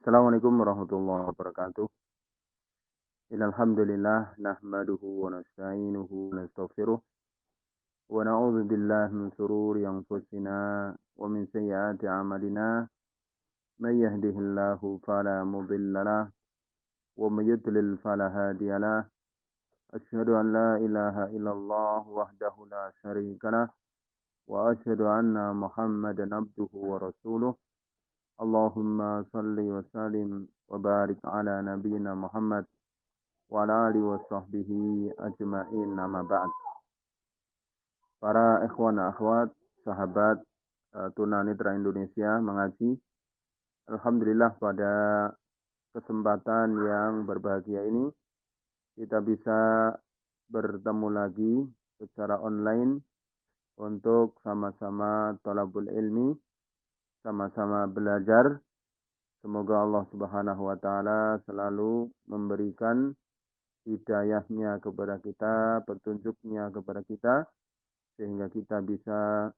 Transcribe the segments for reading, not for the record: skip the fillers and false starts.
Assalamualaikum warahmatullahi wabarakatuh. Alhamdulillah nahmaduhu wa nasta'inuhu wa nastaghfiruh wa na'udzu billahi min shururi anfusina wa min sayyiati a'malina. May yahdihillahu fala mudilla lahu wa may yudlil fala hadiya lahu. Asyhadu an la ilaha illallah wahdahu la syarika lahu wa asyhadu anna Muhammadan abduhu wa rasuluh. Allahumma salli wa sallim wa barik ala nabiyyina Muhammad wa ala alihi wa sahbihi ajma'in, amma ba'd. Para ikhwan dan akhwat, sahabat tunanetra Indonesia mengaji. Alhamdulillah pada kesempatan yang berbahagia ini kita bisa bertemu lagi secara online untuk sama-sama thalabul ilmi, sama-sama belajar. Semoga Allah Subhanahu wa taala selalu memberikan hidayahnya kepada kita, petunjuknya kepada kita, sehingga kita bisa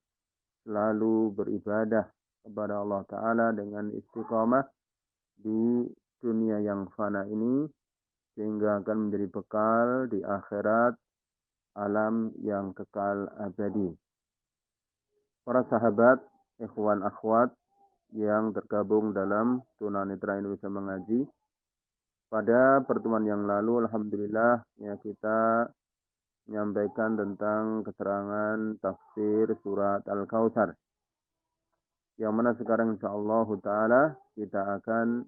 selalu beribadah kepada Allah Ta'ala dengan istiqamah di dunia yang fana ini, sehingga akan menjadi bekal di akhirat alam yang kekal abadi. Para sahabat, ikhwan akhwat yang tergabung dalam Tunanetra Indonesia Mengaji, pada pertemuan yang lalu alhamdulillah ya kita menyampaikan tentang keterangan tafsir surat Al-Kautsar, yang mana sekarang insyaallah taala kita akan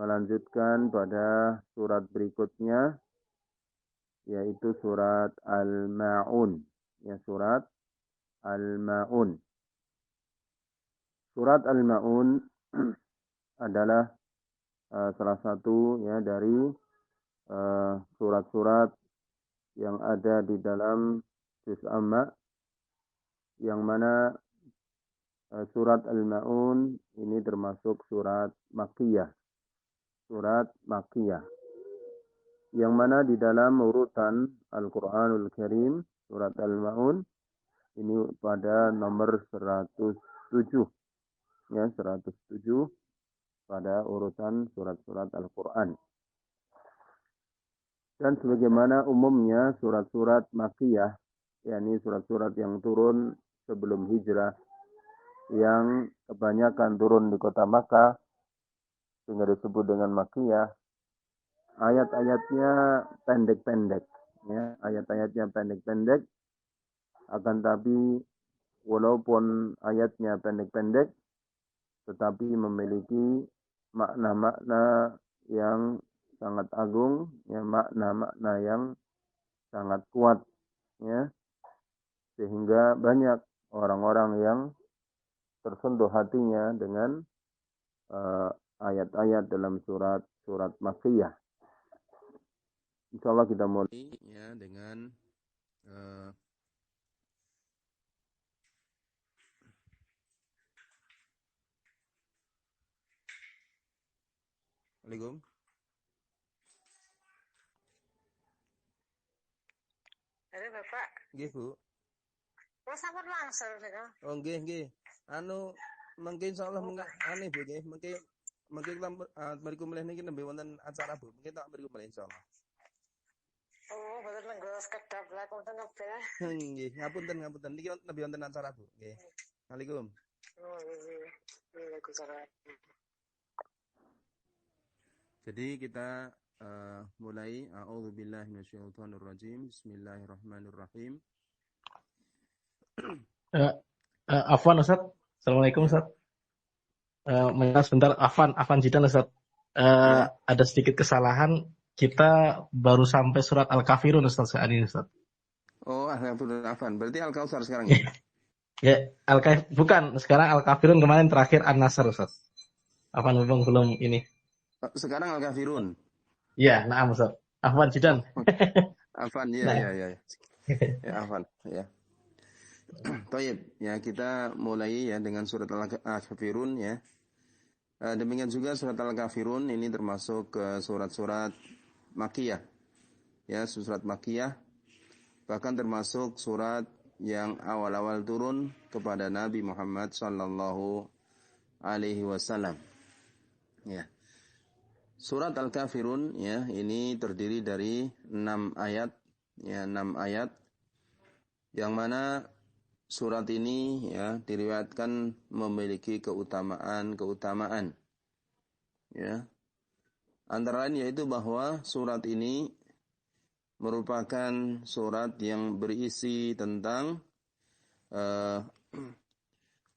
melanjutkan pada surat berikutnya, yaitu surat Al-Ma'un. Ya, surat Al-Ma'un. Surat Al-Ma'un adalah salah satu ya dari surat-surat yang ada di dalam juz Amma, yang mana surat Al-Ma'un ini termasuk surat Makkiyah. Surat Makkiyah. Yang mana di dalam urutan Al-Qur'anul Karim, surat Al-Ma'un ini pada nomor 107. Ya, 107 pada urutan surat-surat Al-Quran. Dan sebagaimana umumnya surat-surat Makkiyah, yakni surat-surat yang turun sebelum hijrah, yang kebanyakan turun di kota Makkah, sehingga disebut dengan Makkiyah, ayat-ayatnya pendek-pendek. Ya, ayat-ayatnya pendek-pendek, akan tapi walaupun ayatnya pendek-pendek, tetapi memiliki makna-makna yang sangat agung, ya, makna-makna yang sangat kuat, ya, sehingga banyak orang-orang yang tersentuh hatinya dengan ayat-ayat dalam surat Makkiyah. Insyaallah kita mulai ya dengan Assalamualaikum. Halo Bapak. Nggih, Bu. Kok sampun langsung niku? Oh, nggih. Mungkin insyaallah aneh Bu nggih. Mungkin mriku mulih niki nembe wonten acara Bu. Mungkin tak mriku mulih insyaallah. Oh, boten lenggo sekedap lah wonten ngebel. Nggih, ngapunten. Niki nembe wonten acara Bu. Nggih. Assalamualaikum. Oh, iya. Waalaikumsalam. Jadi kita mulai. A'udzubillahi minasyaitonirrajim. Bismillahirrahmanirrahim. Afwan Ustaz. Assalamualaikum Ustaz. Sebentar, Afwan Jidan Ustaz. Ada sedikit kesalahan. Kita baru sampai surat Al-Kafirun Ustaz saat ini Ustaz. Oh, Afwan. Berarti Al-Kautsar sekarang ya? Ya, bukan. Sekarang Al-Kafirun, kemarin terakhir An-Nasr Ustaz. Afwan memang belum ini. Sekarang Al-Kafirun. Iya, na'am Ustaz. Afwan Jidan. Afwan, iya. Ya, Afwan, ya. Baik, ya kita mulai ya dengan surat Al-Kafirun ya. Demikian juga surat Al-Kafirun ini termasuk surat-surat Makkiyah. Ya, surat Makkiyah. Bahkan termasuk surat yang awal-awal turun kepada Nabi Muhammad sallallahu alaihi wasallam. Ya. Surat Al-Kafirun ya, ini terdiri dari 6 ayat ya, 6 ayat yang mana surat ini ya diriwayatkan memiliki keutamaan ya. Antara lain yaitu bahwa surat ini merupakan surat yang berisi tentang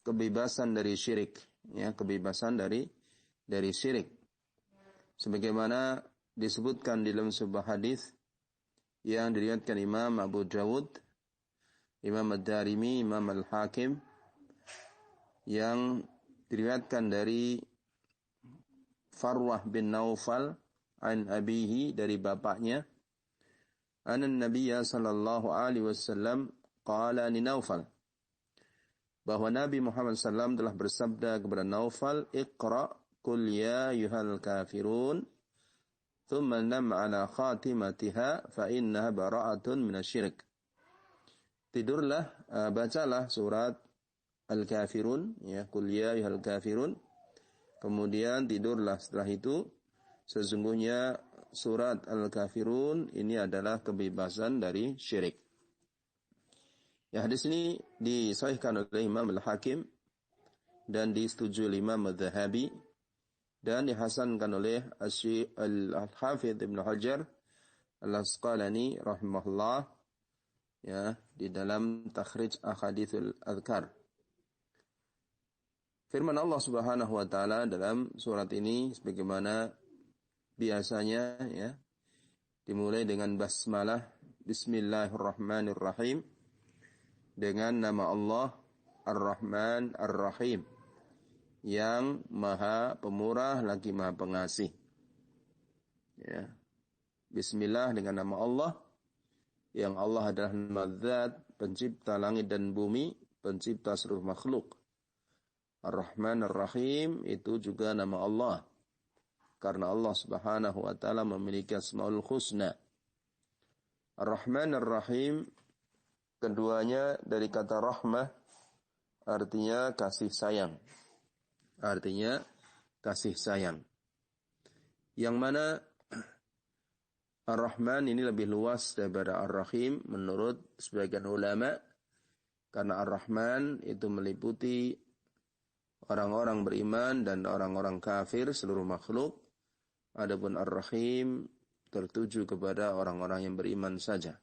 kebebasan dari syirik ya, kebebasan dari syirik. Sebagaimana disebutkan di dalam sebuah hadis yang diriwayatkan Imam Abu Dawud, Imam Ad-Darimi, Imam Al-Hakim, yang diriwayatkan dari Farwah bin Naufal an abihi, dari bapaknya, anan Nabiya sallallahu alaihi wasallam qala li Naufal, bahwa Nabi Muhammad SAW telah bersabda kepada Naufal, Iqra Qul ya ayyuhal kafirun thumma nam ala khatimatiha fa innaha bara'atun minasyirik. Tidurlah, bacalah surat Al-Kafirun ya, Qul ya ayyuhal kafirun. Kemudian tidurlah setelah itu, sesungguhnya surat Al-Kafirun ini adalah kebebasan dari syirik. Ya, hadis ini disahihkan oleh Imam Al-Hakim dan disetujui oleh Imam Al-Dhahabi dan dihasankan oleh Al-Hafidh Ibn Hajar Al-Asqalani rahimahullah ya, di dalam takhrij Ahadithul Adhkar. Firman Allah Subhanahu wa taala dalam surat ini sebagaimana biasanya ya, dimulai dengan basmalah, Bismillahirrahmanirrahim, dengan nama Allah Ar-Rahman Ar-Rahim, yang maha pemurah lagi maha pengasih. Ya. Bismillah, dengan nama Allah, yang Allah adalah nama Zat, pencipta langit dan bumi, pencipta seluruh makhluk. Ar-Rahman Ar-Rahim itu juga nama Allah, karena Allah Subhanahu wa taala memiliki Asmaul Husna. Ar-Rahman Ar-Rahim, keduanya dari kata rahmah, artinya kasih sayang. Artinya kasih sayang. Yang mana Ar-Rahman ini lebih luas daripada Ar-Rahim menurut sebagian ulama, karena Ar-Rahman itu meliputi orang-orang beriman dan orang-orang kafir, seluruh makhluk. Adapun Ar-Rahim tertuju kepada orang-orang yang beriman saja.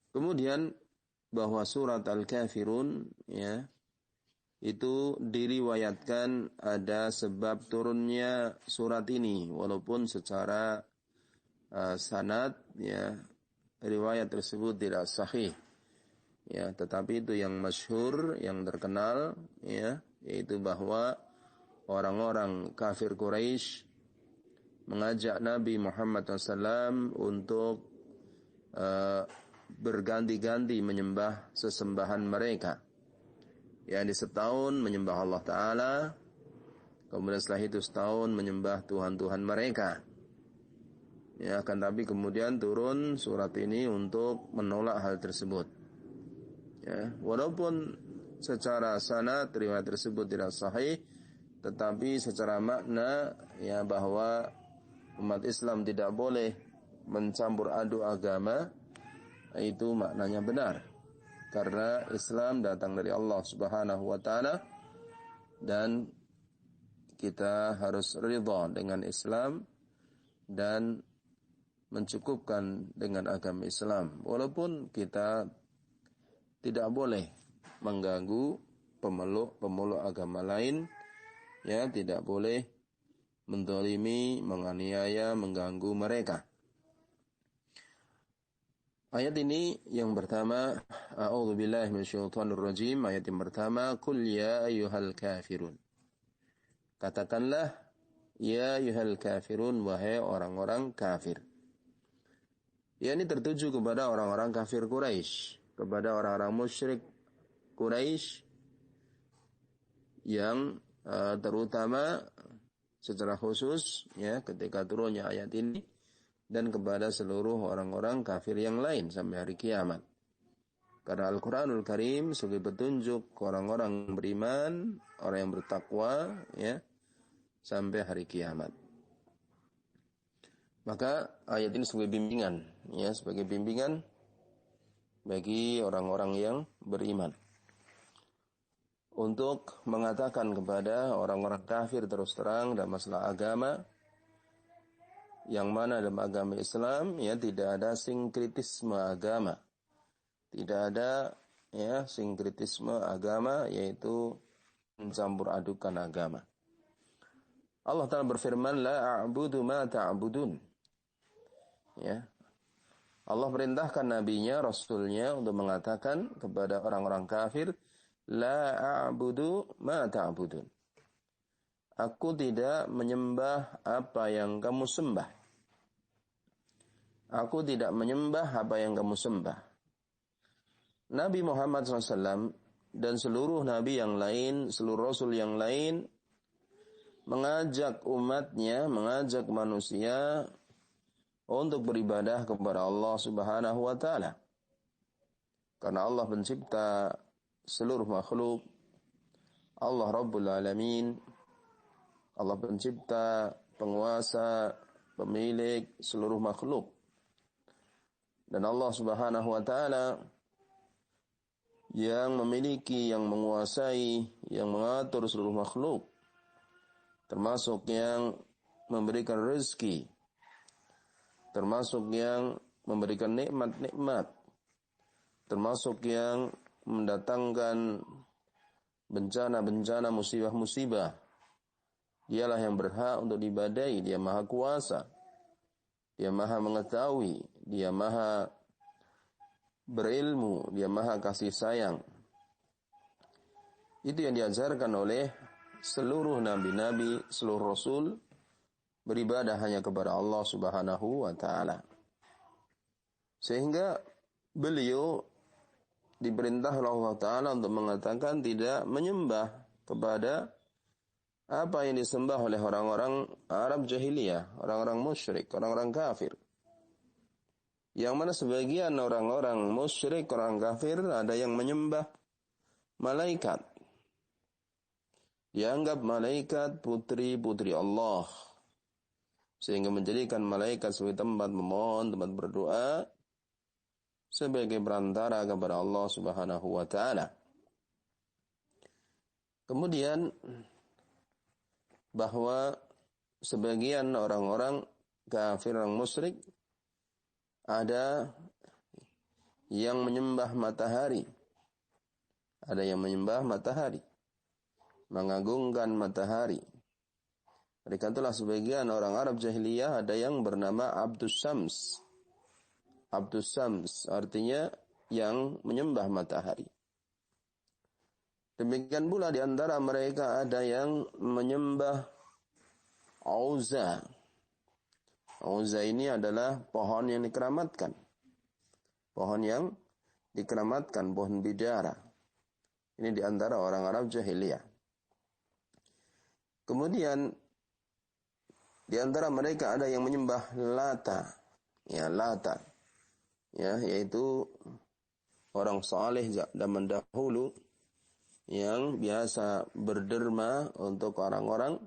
Kemudian bahwa surat Al-Kafirun ya, itu diriwayatkan ada sebab turunnya surat ini, walaupun secara sanad ya, riwayat tersebut tidak sahih ya, tetapi itu yang masyhur, yang terkenal ya, yaitu bahwa orang-orang kafir Quraisy mengajak Nabi Muhammad SAW untuk berganti-ganti menyembah sesembahan mereka. Yang setahun menyembah Allah Ta'ala, kemudian setelah itu setahun menyembah Tuhan-Tuhan mereka. Ya, akan tapi kemudian turun surat ini untuk menolak hal tersebut. Ya, walaupun secara sanad riwayat tersebut tidak sahih, tetapi secara makna ya, bahwa umat Islam tidak boleh mencampur aduk agama, itu maknanya benar. Karena Islam datang dari Allah Subhanahu wa taala dan kita harus ridha dengan Islam dan mencukupkan dengan agama Islam. Walaupun kita tidak boleh mengganggu pemeluk agama lain, ya, tidak boleh menzalimi, menganiaya, mengganggu mereka. Ayat ini yang pertama, a'udzubillahi minasyaitonir rajim, ayat yang pertama, qul ya ayyuhal kafirun. Katakanlah, ya ayyuhal kafirun, wahai orang-orang kafir. Ya, ini tertuju kepada orang-orang kafir Quraisy, kepada orang-orang musyrik Quraisy yang terutama secara khusus ya ketika turunnya ayat ini, dan kepada seluruh orang-orang kafir yang lain sampai hari kiamat. Karena Al-Quranul Karim sebagai petunjuk orang-orang beriman, orang yang bertakwa, ya, sampai hari kiamat. Maka ayat ini sebagai bimbingan, ya, sebagai bimbingan bagi orang-orang yang beriman untuk mengatakan kepada orang-orang kafir terus terang dalam masalah agama, yang mana dalam agama Islam ya tidak ada sinkritisme agama, tidak ada ya sinkritisme agama, yaitu mencampur adukan agama. Allah Ta'ala berfirman, la a'budu ma ta'budun. Ya, Allah perintahkan nabinya, rasulnya untuk mengatakan kepada orang-orang kafir, la a'budu ma ta'budun. Aku tidak menyembah apa yang kamu sembah. Aku tidak menyembah apa yang kamu sembah. Nabi Muhammad SAW dan seluruh nabi yang lain, seluruh rasul yang lain, mengajak umatnya, mengajak manusia untuk beribadah kepada Allah Subhanahu wa Ta'ala. Karena Allah pencipta seluruh makhluk, Allah Rabbul Alamin, Allah pencipta, penguasa, pemilik seluruh makhluk. Dan Allah Subhanahu wa Ta'ala yang memiliki, yang menguasai, yang mengatur seluruh makhluk, termasuk yang memberikan rezeki, termasuk yang memberikan nikmat-nikmat, termasuk yang mendatangkan bencana-bencana, musibah-musibah. Dialah yang berhak untuk diibadahi. Dia maha kuasa, dia maha mengetahui, dia maha berilmu, dia maha kasih sayang. Itu yang diajarkan oleh seluruh nabi-nabi, seluruh rasul, beribadah hanya kepada Allah Subhanahu wa Ta'ala. Sehingga beliau diperintah oleh Allah Ta'ala untuk mengatakan tidak menyembah kepada apa yang disembah oleh orang-orang Arab jahiliyah, orang-orang musyrik, orang-orang kafir. Yang mana sebagian orang-orang musyrik, orang kafir, ada yang menyembah malaikat. Dianggap malaikat putri-putri Allah, sehingga menjadikan malaikat sebagai tempat memohon, tempat berdoa, sebagai perantara kepada Allah Subhanahu wa Ta'ala. Kemudian bahwa sebagian orang-orang kafir, orang musyrik, ada yang menyembah matahari. Ada yang menyembah matahari, mengagungkan matahari. Mereka itulah sebagian orang Arab jahiliyah, ada yang bernama Abdus Syams. Abdus Syams artinya yang menyembah matahari. Demikian pula di antara mereka ada yang menyembah Uzza. Uzza ini adalah pohon yang dikeramatkan. Pohon yang dikeramatkan, pohon bidara. Ini di antara orang Arab jahiliyah. Kemudian di antara mereka ada yang menyembah Lata. Ya, Lata. Ya, yaitu orang saleh zaman dahulu yang biasa berderma untuk orang-orang.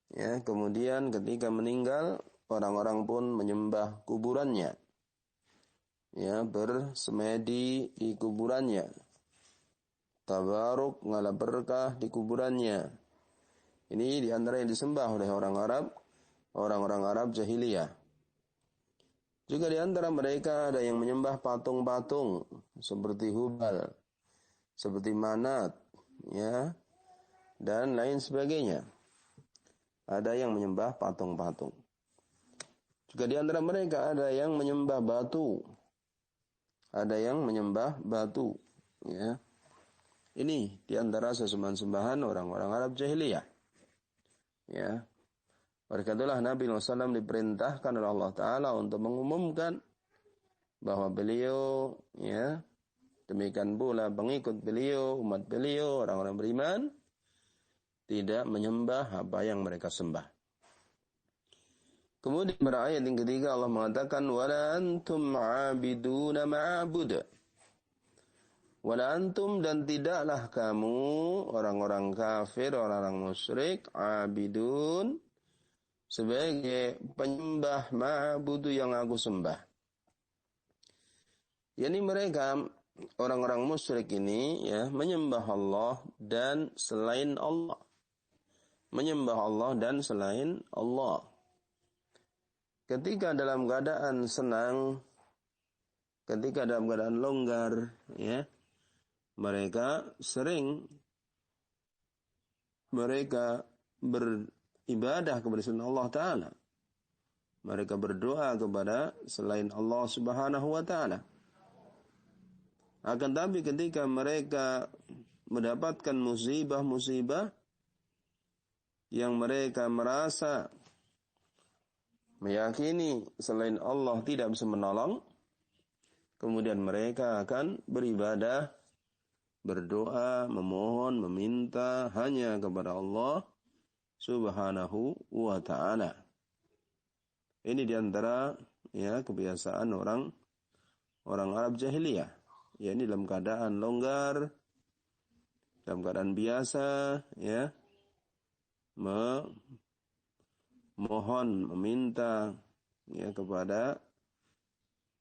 Ya, kemudian ketika meninggal, orang-orang pun menyembah kuburannya. Ya, bersemedi di kuburannya. Tabaruk, ngalah berkah di kuburannya. Ini di antara yang disembah oleh orang orang Arab jahiliyah. Juga di antara mereka ada yang menyembah patung-patung seperti Hubal, seperti Manat, ya, dan lain sebagainya. Ada yang menyembah patung-patung. Juga di antara mereka ada yang menyembah batu. Ada yang menyembah batu, ya. Ini di antara sesembahan-sembahan orang-orang Arab jahiliyah. Ya. Oleh itulah Nabi SAW diperintahkan oleh Allah Ta'ala untuk mengumumkan bahwa beliau, ya, demikian pula pengikut beliau, umat beliau, orang-orang beriman, tidak menyembah apa yang mereka sembah. Kemudian pada ayat yang ketiga Allah mengatakan, وَلَا أَنْتُمْ عَابِدُونَ مَعَبُدَ. Wala antum, dan tidaklah kamu orang-orang kafir, orang-orang musyrik, abidun, sebagai penyembah ma'budu yang aku sembah. Yani mereka orang-orang musyrik ini ya menyembah Allah dan selain Allah. Menyembah Allah dan selain Allah. Ketika dalam keadaan senang, ketika dalam keadaan longgar, ya, mereka beribadah kepada selain Allah Ta'ala. Mereka berdoa kepada selain Allah Subhanahu wa Ta'ala. Akan tapi ketika mereka mendapatkan musibah-musibah yang mereka merasa meyakini selain Allah tidak bisa menolong, kemudian mereka akan beribadah, berdoa, memohon, meminta hanya kepada Allah Subhanahu wa Ta'ala. Ini diantara ya kebiasaan orang Arab jahiliyah. Ya, ini dalam keadaan longgar, dalam keadaan biasa, ya, memohon, meminta ya kepada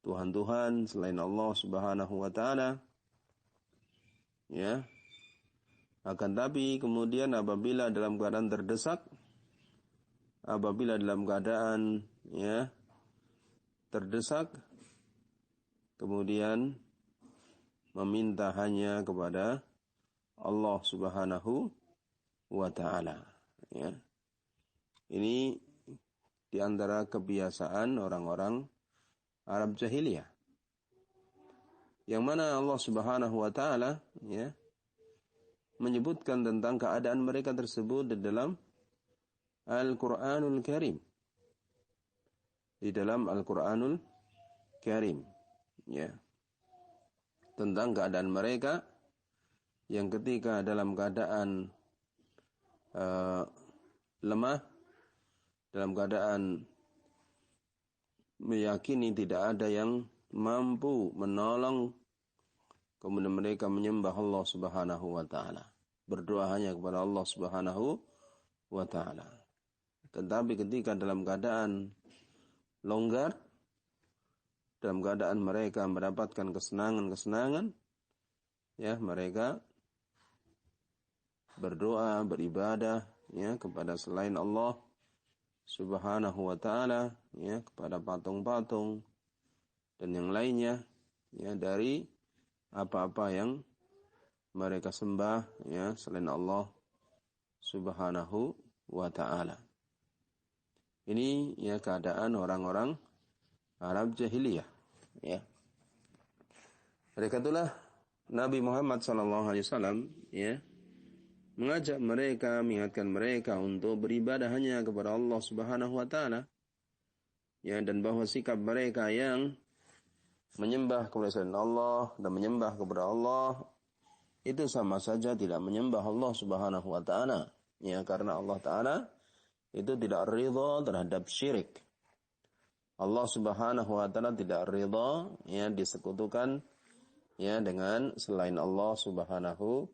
Tuhan-Tuhan selain Allah Subhanahu wa Ta'ala. Ya. Akan tapi kemudian apabila dalam keadaan terdesak, apabila dalam keadaan ya terdesak, kemudian meminta hanya kepada Allah Subhanahu wa Ta'ala. Ya. Ini di antara kebiasaan orang-orang Arab jahiliyah. Yang mana Allah Subhanahu wa Ta'ala ya menyebutkan tentang keadaan mereka tersebut di dalam Al-Qur'anul Karim. Di dalam Al-Qur'anul Karim, ya. Tentang keadaan mereka yang ketika dalam keadaan lemah, dalam keadaan meyakini tidak ada yang mampu menolong, kemudian mereka menyembah Allah Subhanahu wa Ta'ala, berdoa hanya kepada Allah Subhanahu wa Ta'ala. Tetapi ketika dalam keadaan longgar, dalam keadaan mereka mendapatkan kesenangan-kesenangan, ya, mereka berdoa, beribadah ya kepada selain Allah Subhanahu wa Ta'ala, ya, kepada patung-patung dan yang lainnya, ya, dari apa-apa yang mereka sembah ya selain Allah Subhanahu wa Ta'ala. Ini ya keadaan orang-orang Arab jahiliyah, ya. Mereka itulah Nabi Muhammad SAW ya mengajak mereka, mengingatkan mereka untuk beribadah hanya kepada Allah Subhanahu wa Ta'ala, ya, dan bahwa sikap mereka yang menyembah kepada selain Allah dan menyembah kepada Allah itu sama saja tidak menyembah Allah Subhanahu wa Ta'ala, ya, karena Allah Ta'ala itu tidak ridha terhadap syirik. Allah Subhanahu wa Ta'ala tidak ridha ya disekutukan ya dengan selain Allah Subhanahu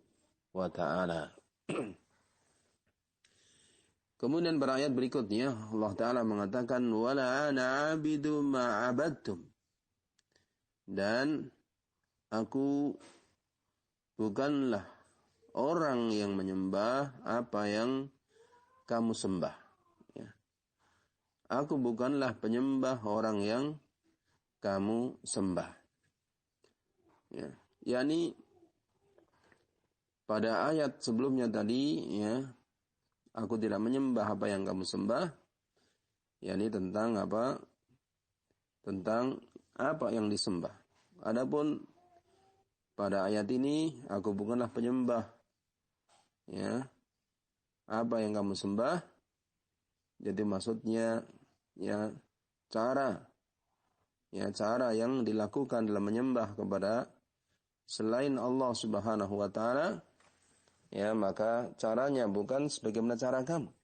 wa Ta'ala. Kemudian berayat berikutnya Allah Ta'ala mengatakan wala ana 'abidu ma 'abadtum, dan aku bukanlah orang yang menyembah apa yang kamu sembah. Aku bukanlah penyembah orang yang kamu sembah. Ya, yakni pada ayat sebelumnya tadi, ya, aku tidak menyembah apa yang kamu sembah. Yakni tentang apa? Tentang apa yang disembah. Adapun pada ayat ini, aku bukanlah penyembah, ya, apa yang kamu sembah. Jadi maksudnya ya cara yang dilakukan dalam menyembah kepada selain Allah Subhanahu wa Ta'ala, ya, maka caranya bukan sebagaimana cara kamu.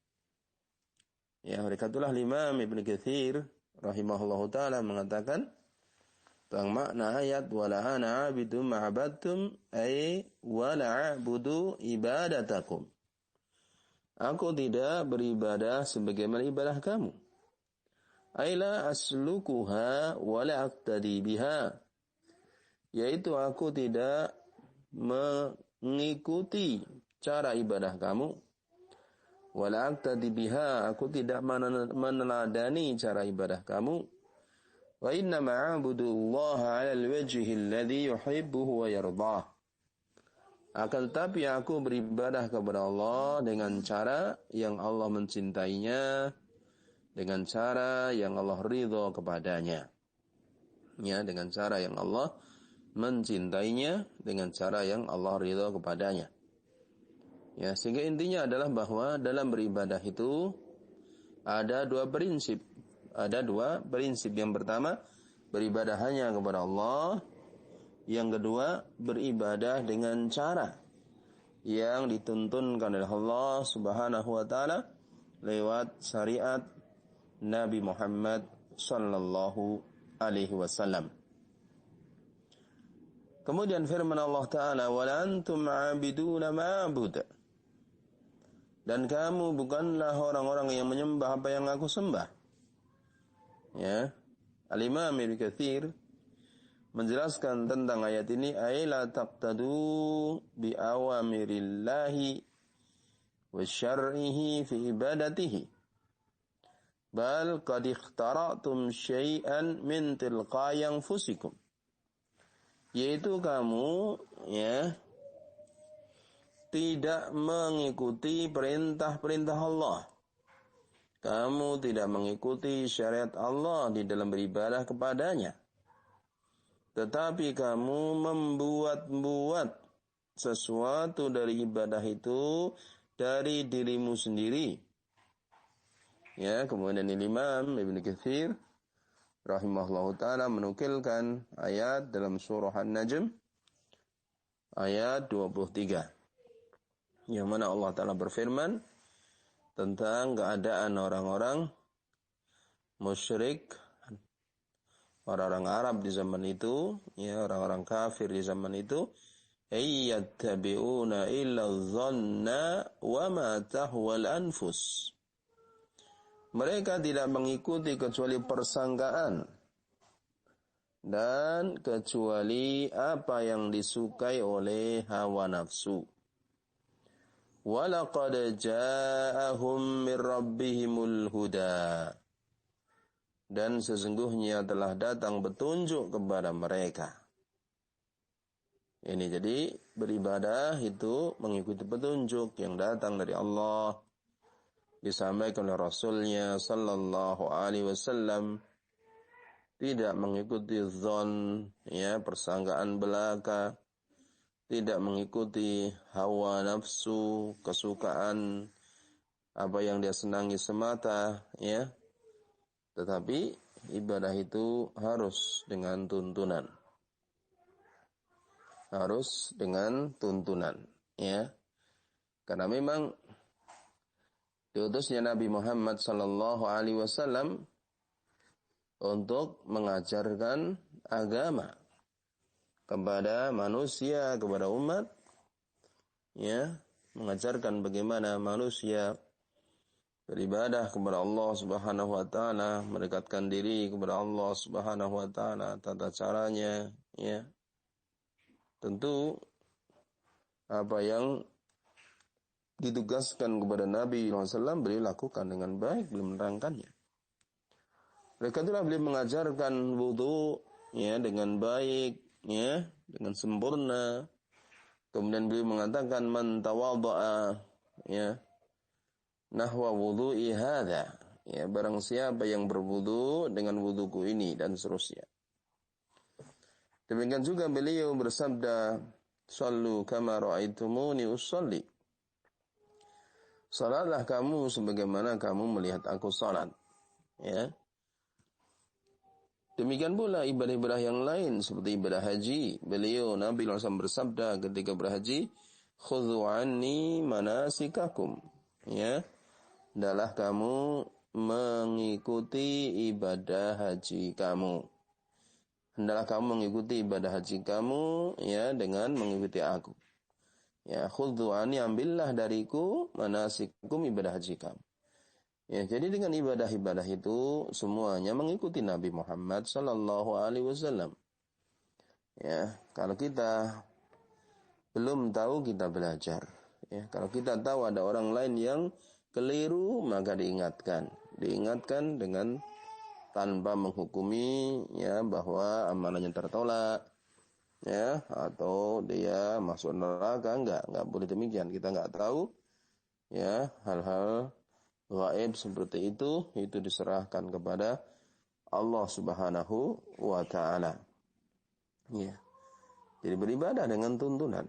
Ya, mereka itulah Imam Ibnu Katsir rahimahullahu taala mengatakan Tentang makna ayat wala ana a'budu ma'abadtum ay wala a'budu ibadatakum. Aku tidak beribadah sebagaimana ibadah kamu. Aila aslukuha wala aqtadi biha. Yaitu aku tidak mengikuti cara ibadah kamu. Wala aqtadi biha, aku tidak meneladani cara ibadah kamu. Wa inna ma'abudu Allah 'ala al-wajhi alladhi yuhibbuhu wa yardah. Akan tetapi aku beribadah kepada Allah dengan cara yang Allah mencintainya, dengan cara yang Allah ridho kepadanya. Ya, dengan cara yang Allah mencintainya, dengan cara yang Allah ridho kepadanya. Ya, sehingga intinya adalah bahwa dalam beribadah itu ada dua prinsip. Ada dua prinsip. Yang pertama, beribadah hanya kepada Allah. Yang kedua, beribadah dengan cara yang dituntunkan oleh Allah Subhanahu wa taala lewat syariat Nabi Muhammad sallallahu alaihi wasallam. Kemudian firman Allah taala, "Wa antum 'abiduna ma'bud." Dan kamu bukanlah orang-orang yang menyembah apa yang aku sembah. Ya. Al-Imam Ibnu Katsir menjelaskan tentang ayat ini, ay la taqtadu bi awamirillahi wa syar'ihi fi ibadatihi bal qad ikhtara'tum syai'an min tilqa'i anfusikum. Yaitu kamu tidak mengikuti perintah-perintah Allah. Kamu tidak mengikuti syariat Allah di dalam beribadah kepadanya. Tetapi kamu membuat-buat sesuatu dari ibadah itu dari dirimu sendiri. Ya, kemudian Imam Ibnu Katsir rahimahullahu taala menukilkan ayat dalam surah An-Najm ayat 23. Yang mana Allah taala berfirman tentang keadaan orang-orang musyrik, orang-orang Arab di zaman itu, ya, orang-orang kafir di zaman itu, ayyattabi'una illa dhanna wa ma tahwal anfus. Mereka tidak mengikuti kecuali persangkaan dan kecuali apa yang disukai oleh hawa nafsu. Wa laqad ja'ahum mir rabbihimul huda. Dan sesungguhnya telah datang petunjuk kepada mereka. Ini jadi beribadah itu mengikuti petunjuk yang datang dari Allah, disampaikan oleh Rasulnya sallallahu alaihi wasallam, tidak mengikuti zon, ya, persangkaan belaka, tidak mengikuti hawa nafsu, kesukaan apa yang dia senangi semata, ya. Tetapi ibadah itu harus dengan tuntunan. Harus dengan tuntunan, ya. Karena memang diutusnya Nabi Muhammad sallallahu alaihi wasallam untuk mengajarkan agama kepada manusia, kepada umat, ya, mengajarkan bagaimana manusia beribadah kepada Allah Subhanahu wa taala, mendekatkan diri kepada Allah Subhanahu wa taala, tata caranya, ya. Tentu apa yang ditugaskan kepada Nabi SAW beliau lakukan dengan baik, beliau menerangkannya. Mereka itulah beliau mengajarkan wudu, ya, dengan baik, ya, dengan sempurna. Kemudian beliau mengatakan man tawadha'a, ya, nahwa wudu'i hadza, ya, barang siapa yang berwudu dengan wuduku ini, dan seterusnya. Demikian juga beliau bersabda, "Shallu kama ra'aitumuni usolli." Salatlah kamu sebagaimana kamu melihat aku salat. Ya. Demikian pula ibadah-ibadah yang lain seperti ibadah haji. Beliau Nabi SAW bersabda ketika berhaji, "Khudhu anni manasikakum." Ya. Adalah kamu mengikuti ibadah haji kamu. hendaklah kamu mengikuti ibadah haji kamu ya dengan mengikuti aku. Ya, khudhu anni, ambillah dariku manasikakum, ibadah haji kamu. Ya, jadi dengan ibadah-ibadah itu semuanya mengikuti Nabi Muhammad sallallahu alaihi wasallam. Ya, kalau kita belum tahu, kita belajar. Ya, kalau kita tahu ada orang lain yang keliru, maka diingatkan dengan tanpa menghukumi ya bahwa amanahnya tertolak ya atau dia masuk neraka. Enggak boleh demikian. Kita enggak tahu ya hal-hal gaib seperti itu diserahkan kepada Allah Subhanahu wa taala. Ya. Jadi beribadah dengan tuntunan.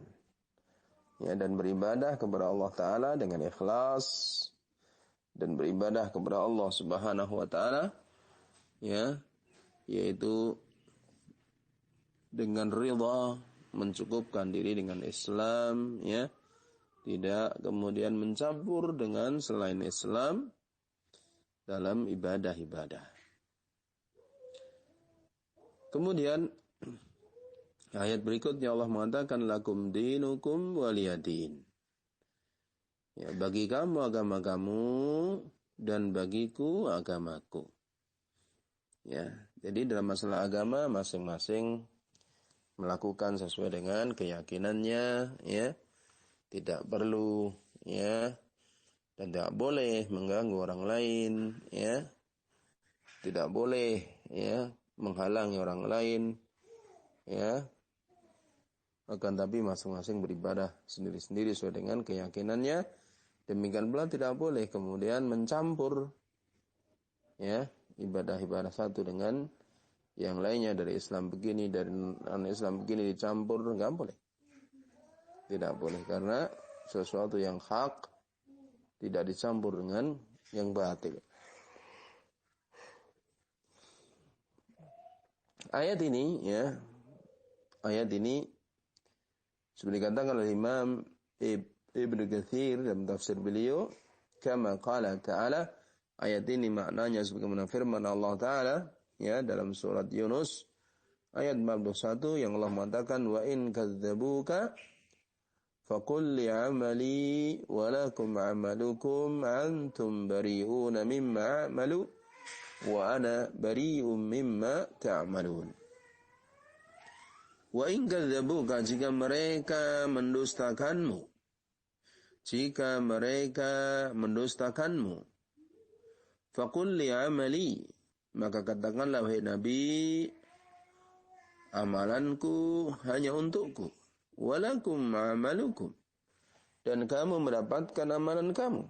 Ya, dan beribadah kepada Allah taala dengan ikhlas, dan beribadah kepada Allah Subhanahu wa taala ya, yaitu dengan ridha, mencukupkan diri dengan Islam ya, tidak kemudian mencampur dengan selain Islam dalam ibadah-ibadah. Kemudian ayat berikutnya Allah mengatakan lakum dinukum waliyadin. Ya, bagi kamu agama kamu dan bagiku agamaku. Ya, jadi dalam masalah agama masing-masing melakukan sesuai dengan keyakinannya ya. Tidak perlu ya, dan tidak boleh mengganggu orang lain ya. Tidak boleh ya menghalangi orang lain ya. Akan tapi masing-masing beribadah sendiri-sendiri sesuai dengan keyakinannya. Demikian pula tidak boleh kemudian mencampur ya ibadah-ibadah satu dengan yang lainnya, dari Islam begini, dari non-Islam begini dicampur, enggak boleh. Tidak boleh, karena sesuatu yang hak tidak dicampur dengan yang batil. Ayat ini seperti dikatakan oleh Imam Ibnu Katsir dalam tafsir beliau, kama qala ta'ala, ayat ini maknanya sebagaimana firman Allah taala ya dalam surat Yunus ayat 41 yang Allah mengatakan wa in kadzdzabuka faqul li'amali wa lakum 'amalukum antum bari'una mimma a'malu wa ana bari'un mimma ta'malun. Wa in kadzdzabuka, jika mereka mendustakanmu, faqul li'amali, maka katakanlah wahai Nabi, amalanku hanya untukku, walakum amalukum, dan kamu mendapatkan amalan kamu,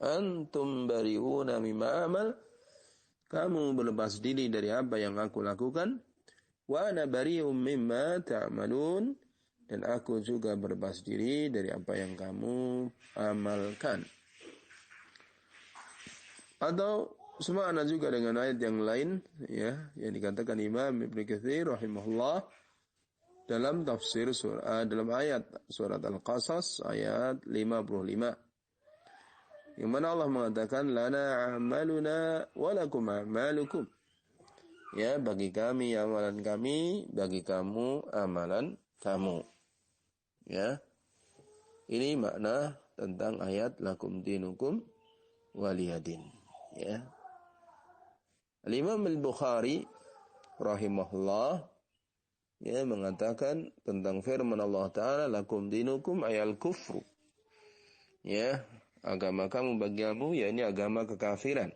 antum bari'una mimma amal, kamu berlepas diri dari apa yang aku lakukan, wa ana bari'um mimma ta'malun, dan aku juga berlepas diri dari apa yang kamu amalkan. Atau semakna juga dengan ayat yang lain ya, yang dikatakan Imam Ibnu Katsir rahimahullah dalam tafsir dalam ayat surat Al-Qasas ayat 55, yang mana Allah mengatakan lana a'maluna wa lakum a'malukum, ya, bagi kami amalan kami, bagi kamu amalan kamu. Ya, ini makna tentang ayat lakum dinukum waliyadin. Ya, Al-Imam Al-Bukhari rahimahullah ya mengatakan tentang firman Allah Ta'ala lakum dinukum ayal kufru. Ya, agama kamu bagi kamu, ya ini agama kekafiran.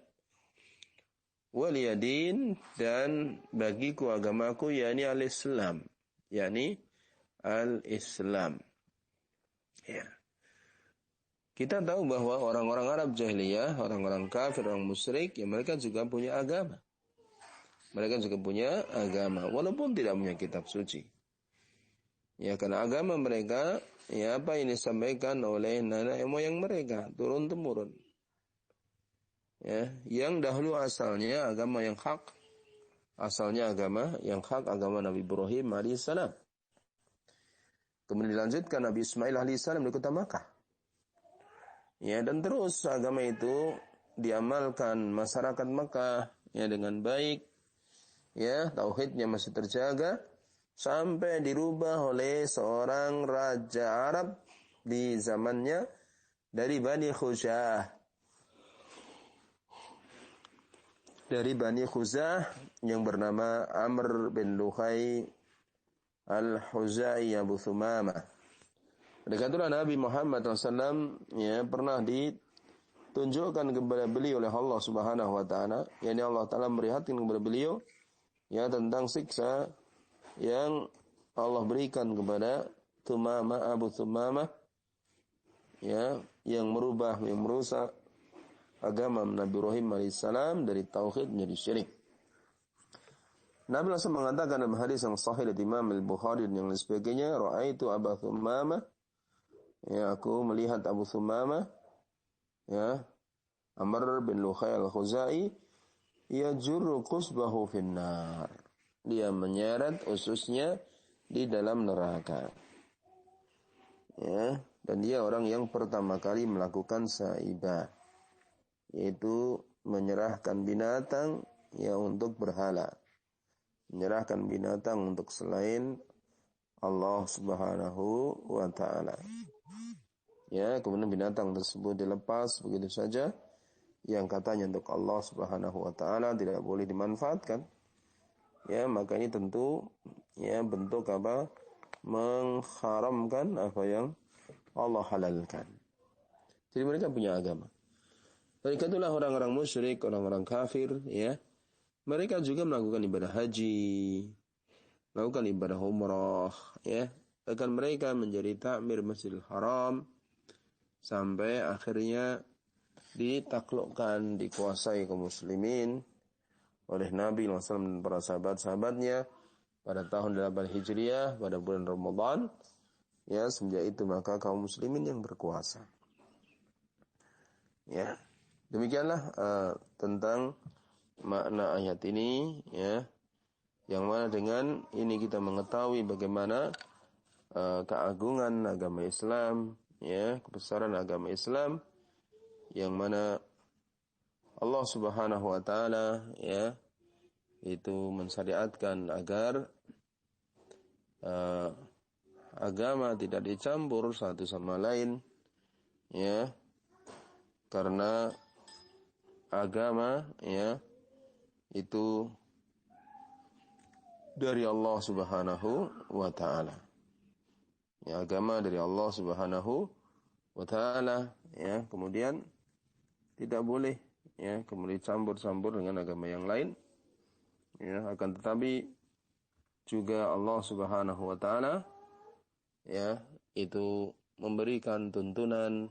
Waliyadin, dan bagiku agamaku, yakni al-Islam, yakni al-Islam. Ya. Kita tahu bahwa orang-orang Arab jahiliyah, orang-orang kafir, orang musyrik, ya mereka juga punya agama. Mereka juga punya agama, walaupun tidak punya kitab suci. Ya, karena agama mereka, ya apa yang disampaikan oleh nenek moyang mereka, turun-temurun. Ya, yang dahulu asalnya agama yang hak, agama Nabi Ibrahim alaihissalam. Kemudian dilanjutkan Nabi Ismail alaihissalam di kota Makkah. Ya, dan terus agama itu diamalkan masyarakat Makkah ya dengan baik. ya, tauhidnya masih terjaga sampai dirubah oleh seorang raja Arab di zamannya dari Bani Khuza'ah. Dari Bani Khuza'ah yang bernama Amr bin Luhai Al-Huza'i Abu Thumamah. Dekatlah Nabi Muhammad SAW ya, pernah ditunjukkan kepada beliau oleh Allah Subhanahu wa taala, yakni Allah taala merihatkan kepada beliau ya tentang siksa yang Allah berikan kepada Thumamah, Abu Thumamah ya, yang merusak agama Nabi Ibrahim alaihissalam dari tauhid menjadi syirik. Nabi langsung mengatakan dalam hadis yang sahih dari Imam Al-Bukhari dan yang lain sebagainya, ra'aitu Abu Thumamah, ya, aku melihat Abu Thumamah ya, Amr bin Luhai Al-Khuzai, yajurru qusbahu finnar. Dia menyeret ususnya di dalam neraka. Ya, dan dia orang yang pertama kali melakukan saibah, yaitu menyerahkan binatang ya untuk berhala. Menyerahkan binatang untuk selain Allah Subhanahu wa taala. Ya, kemudian binatang tersebut dilepas begitu saja yang katanya untuk Allah Subhanahu wa taala tidak boleh dimanfaatkan. Ya, maka ini tentu ya bentuk apa? Mengharamkan apa yang Allah halalkan. Jadi mereka punya agama. Mereka itulah orang-orang musyrik, orang-orang kafir, ya. Mereka juga melakukan ibadah haji, melakukan ibadah umrah, ya. Bahkan mereka menjadi takmir Masjidil Haram sampai akhirnya ditaklukkan, dikuasai kaum muslimin oleh Nabi SAW dan para sahabat-sahabatnya pada tahun 8 Hijriah pada bulan Ramadan. Ya, semenjak itu maka kaum muslimin yang berkuasa. Ya, demikianlah tentang makna ayat ini, ya, yang mana dengan ini kita mengetahui bagaimana keagungan agama Islam, ya, kebesaran agama Islam, yang mana Allah Subhanahu wa taala ya itu mensyariatkan agar agama tidak dicampur satu sama lain, ya, karena agama ya itu dari Allah Subhanahu wa taala. Ya, agama dari Allah Subhanahu wa taala, ya, kemudian tidak boleh ya kemudian campur-campur dengan agama yang lain. Ya, akan tetapi juga Allah Subhanahu wa taala ya itu memberikan tuntunan,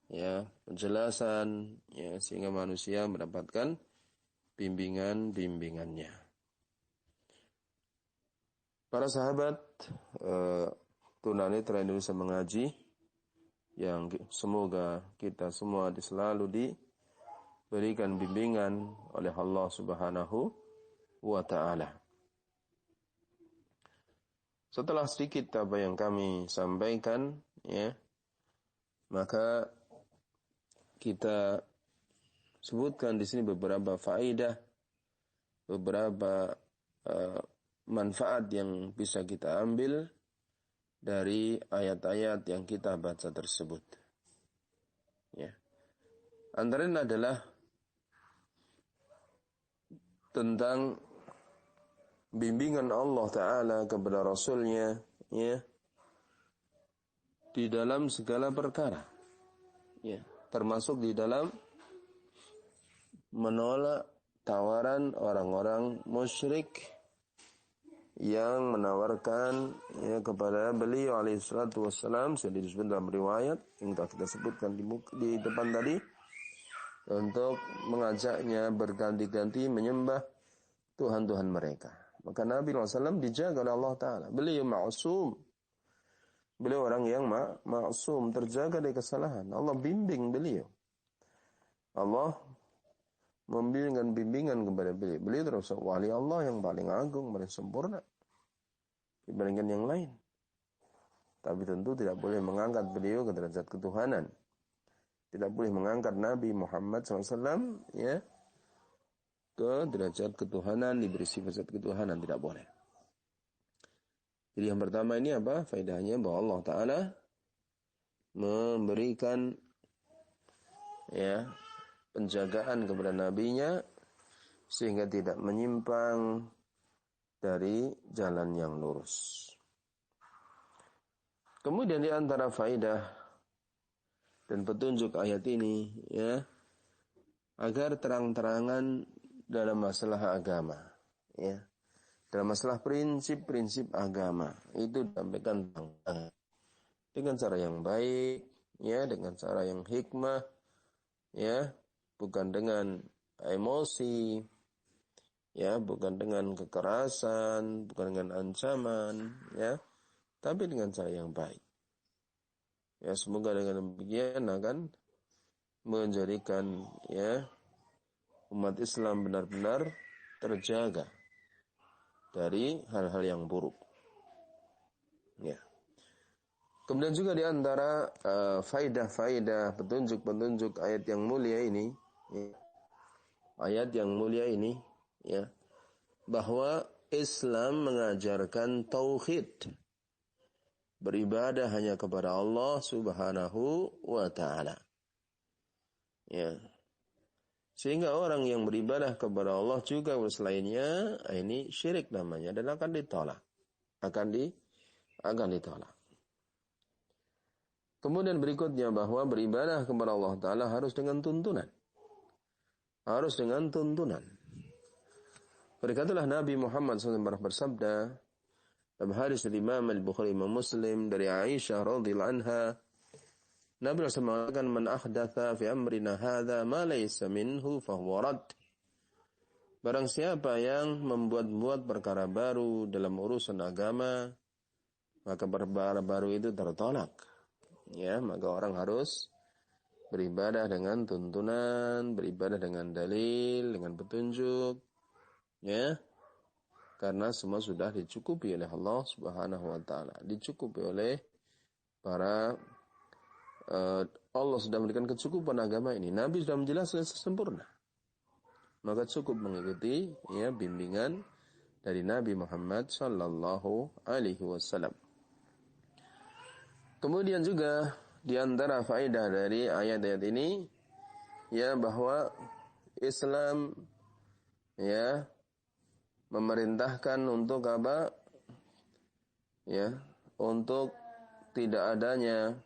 ya, penjelasan, ya, sehingga manusia mendapatkan bimbingan-bimbingannya. Para sahabat tunanetra Indonesia mengaji, yang semoga kita semua selalu diberikan bimbingan oleh Allah Subhanahu wa taala. Setelah sedikit apa yang kami sampaikan, ya, maka kita sebutkan di sini beberapa faedah, beberapa manfaat yang bisa kita ambil dari ayat-ayat yang kita baca tersebut. Ya. Antaranya adalah tentang bimbingan Allah Ta'ala kepada Rasulnya, ya, di dalam segala perkara, ya, termasuk di dalam menolak tawaran orang-orang musyrik yang menawarkan ya kepada beliau alaihi salatu wassalam, sudah disebut dalam riwayat yang telah kita sebutkan di depan tadi, untuk mengajaknya berganti-ganti menyembah Tuhan-Tuhan mereka. Maka Nabi SAW dijaga oleh Allah Ta'ala. Beliau ma'asum. Beliau orang yang ma'asum, terjaga dari kesalahan. Allah bimbing beliau. Allah memberikan bimbingan kepada beliau. Beliau terus wali Allah yang paling agung, paling sempurna dibandingkan yang lain. Tapi tentu tidak boleh mengangkat beliau ke derajat ketuhanan. Tidak boleh mengangkat Nabi Muhammad SAW ya ke derajat ketuhanan, diberi sifat ketuhanan, tidak boleh. Jadi yang pertama ini apa? Faedahnya bahwa Allah Ta'ala memberikan ya penjagaan kepada nabinya sehingga tidak menyimpang dari jalan yang lurus. Kemudian di antara faedah dan petunjuk ayat ini ya, agar terang-terangan dalam masalah agama ya, dalam masalah prinsip-prinsip agama itu disampaikan dengan cara yang baik ya, dengan cara yang hikmah ya, bukan dengan emosi ya, bukan dengan kekerasan, bukan dengan ancaman ya, tapi dengan cara yang baik. Ya, semoga dengan demikian akan menjadikan ya umat Islam benar-benar terjaga dari hal-hal yang buruk. Ya. Kemudian juga di antara faidah-faidah petunjuk-petunjuk ayat yang mulia ini, ya, ayat yang mulia ini, ya, bahwa Islam mengajarkan tauhid, beribadah hanya kepada Allah Subhanahu wa Ta'ala. Ya. Sehingga orang yang beribadah kepada Allah juga selainnya, ini syirik namanya dan akan ditolak. Akan ditolak. Kemudian berikutnya bahwa beribadah kepada Allah Ta'ala harus dengan tuntunan. Harus dengan tuntunan. Berkatalah Nabi Muhammad SAW bersabda dalam hadis dari Imam Al-Bukhari Imam Muslim dari Aisyah radhiyallahu anha, Nabi SAW mengatakan, man ahdatha fi amrina hadha ma laysa minhu fahuwa rad. Barang siapa yang membuat-buat perkara baru dalam urusan agama, maka perkara baru itu tertolak. Ya, maka orang harus beribadah dengan tuntunan, beribadah dengan dalil, dengan petunjuk. Ya. Karena semua sudah dicukupi oleh Allah Subhanahu wa Ta'ala, dicukupi oleh para Allah sudah memberikan kecukupan agama ini. Nabi sudah menjelaskan sempurna. Maka cukup mengikuti ya bimbingan dari Nabi Muhammad sallallahu alaihi wasallam. Kemudian juga di antara faedah dari ayat-ayat ini ya, bahwa Islam ya memerintahkan untuk apa? Ya, untuk tidak adanya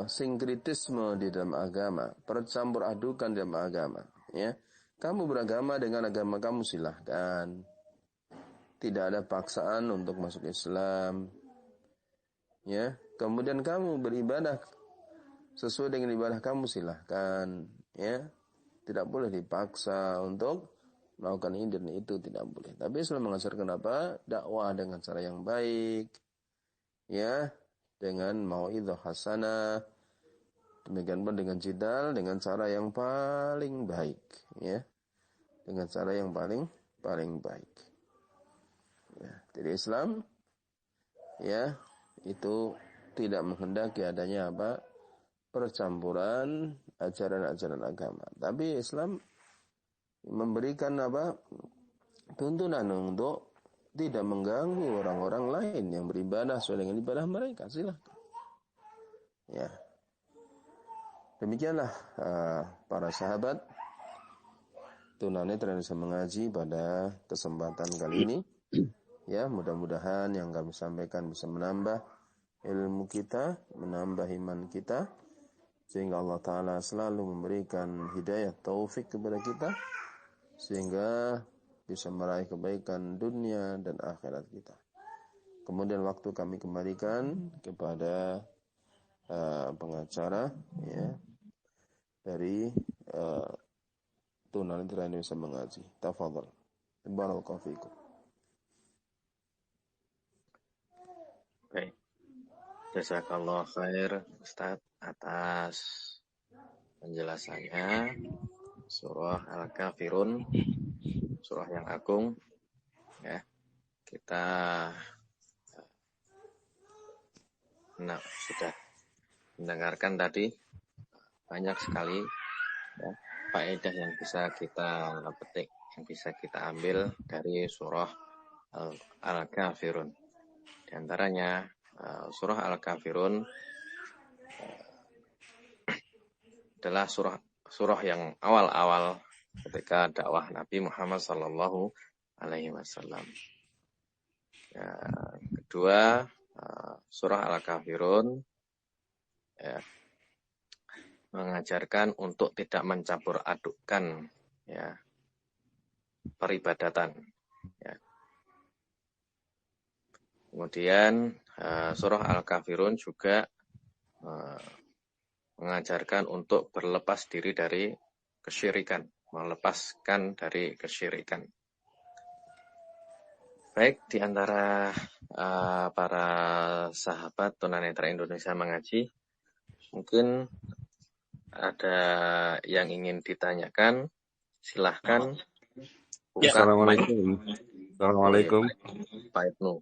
sinkritisme di dalam agama, percampur adukan dalam agama. Ya, kamu beragama dengan agama kamu silahkan. Tidak ada paksaan untuk masuk Islam. Ya, kemudian kamu beribadah sesuai dengan ibadah kamu silahkan. Ya, tidak boleh dipaksa untuk melakukan ini dan itu, tidak boleh. Tapi Islam mengajarkan apa? Dakwah dengan cara yang baik. Ya, dengan mau'izah hasanah, demikian pun dengan jidal, dengan cara yang paling baik, ya, dengan cara yang paling baik. Ya, jadi Islam, ya, itu tidak menghendaki adanya apa? Percampuran ajaran-ajaran agama. Tapi Islam memberikan apa? Tuntunan untuk tidak mengganggu orang-orang lain yang beribadah sesuai dengan ibadah mereka, silahkan. Ya. Demikianlah para sahabat tunanetra yang bisa mengaji pada kesempatan kali ini. Ya, mudah-mudahan yang kami sampaikan bisa menambah ilmu kita, menambah iman kita, sehingga Allah Ta'ala selalu memberikan hidayah taufik kepada kita, sehingga bisa meraih kebaikan dunia dan akhirat kita. Kemudian waktu kami kembalikan kepada pengacara ya dari tunanetra Indonesia mengaji. Tafadhal. Barakallahu fiikum. Baik. Jazakallah khair Ustaz atas penjelasannya surah Al-Kafirun, surah yang agung ya. Kita sudah mendengarkan tadi banyak sekali ya, faedah yang bisa kita petik, yang bisa kita ambil dari surah Al-Kafirun. Di antaranya surah Al-Kafirun adalah surah yang awal-awal ketika dakwah Nabi Muhammad sallallahu alaihi wasallam. Ya, kedua, surah Al-Kafirun ya, mengajarkan untuk tidak mencampur adukkan ya peribadatan. Ya. Kemudian surah Al-Kafirun juga mengajarkan untuk berlepas diri dari kesyirikan, melepaskan dari kesyirikan. Baik, di antara para sahabat tunanetra Indonesia mengaji, mungkin ada yang ingin ditanyakan, silahkan. Ya. Assalamualaikum. Assalamualaikum. Pak Ibnu.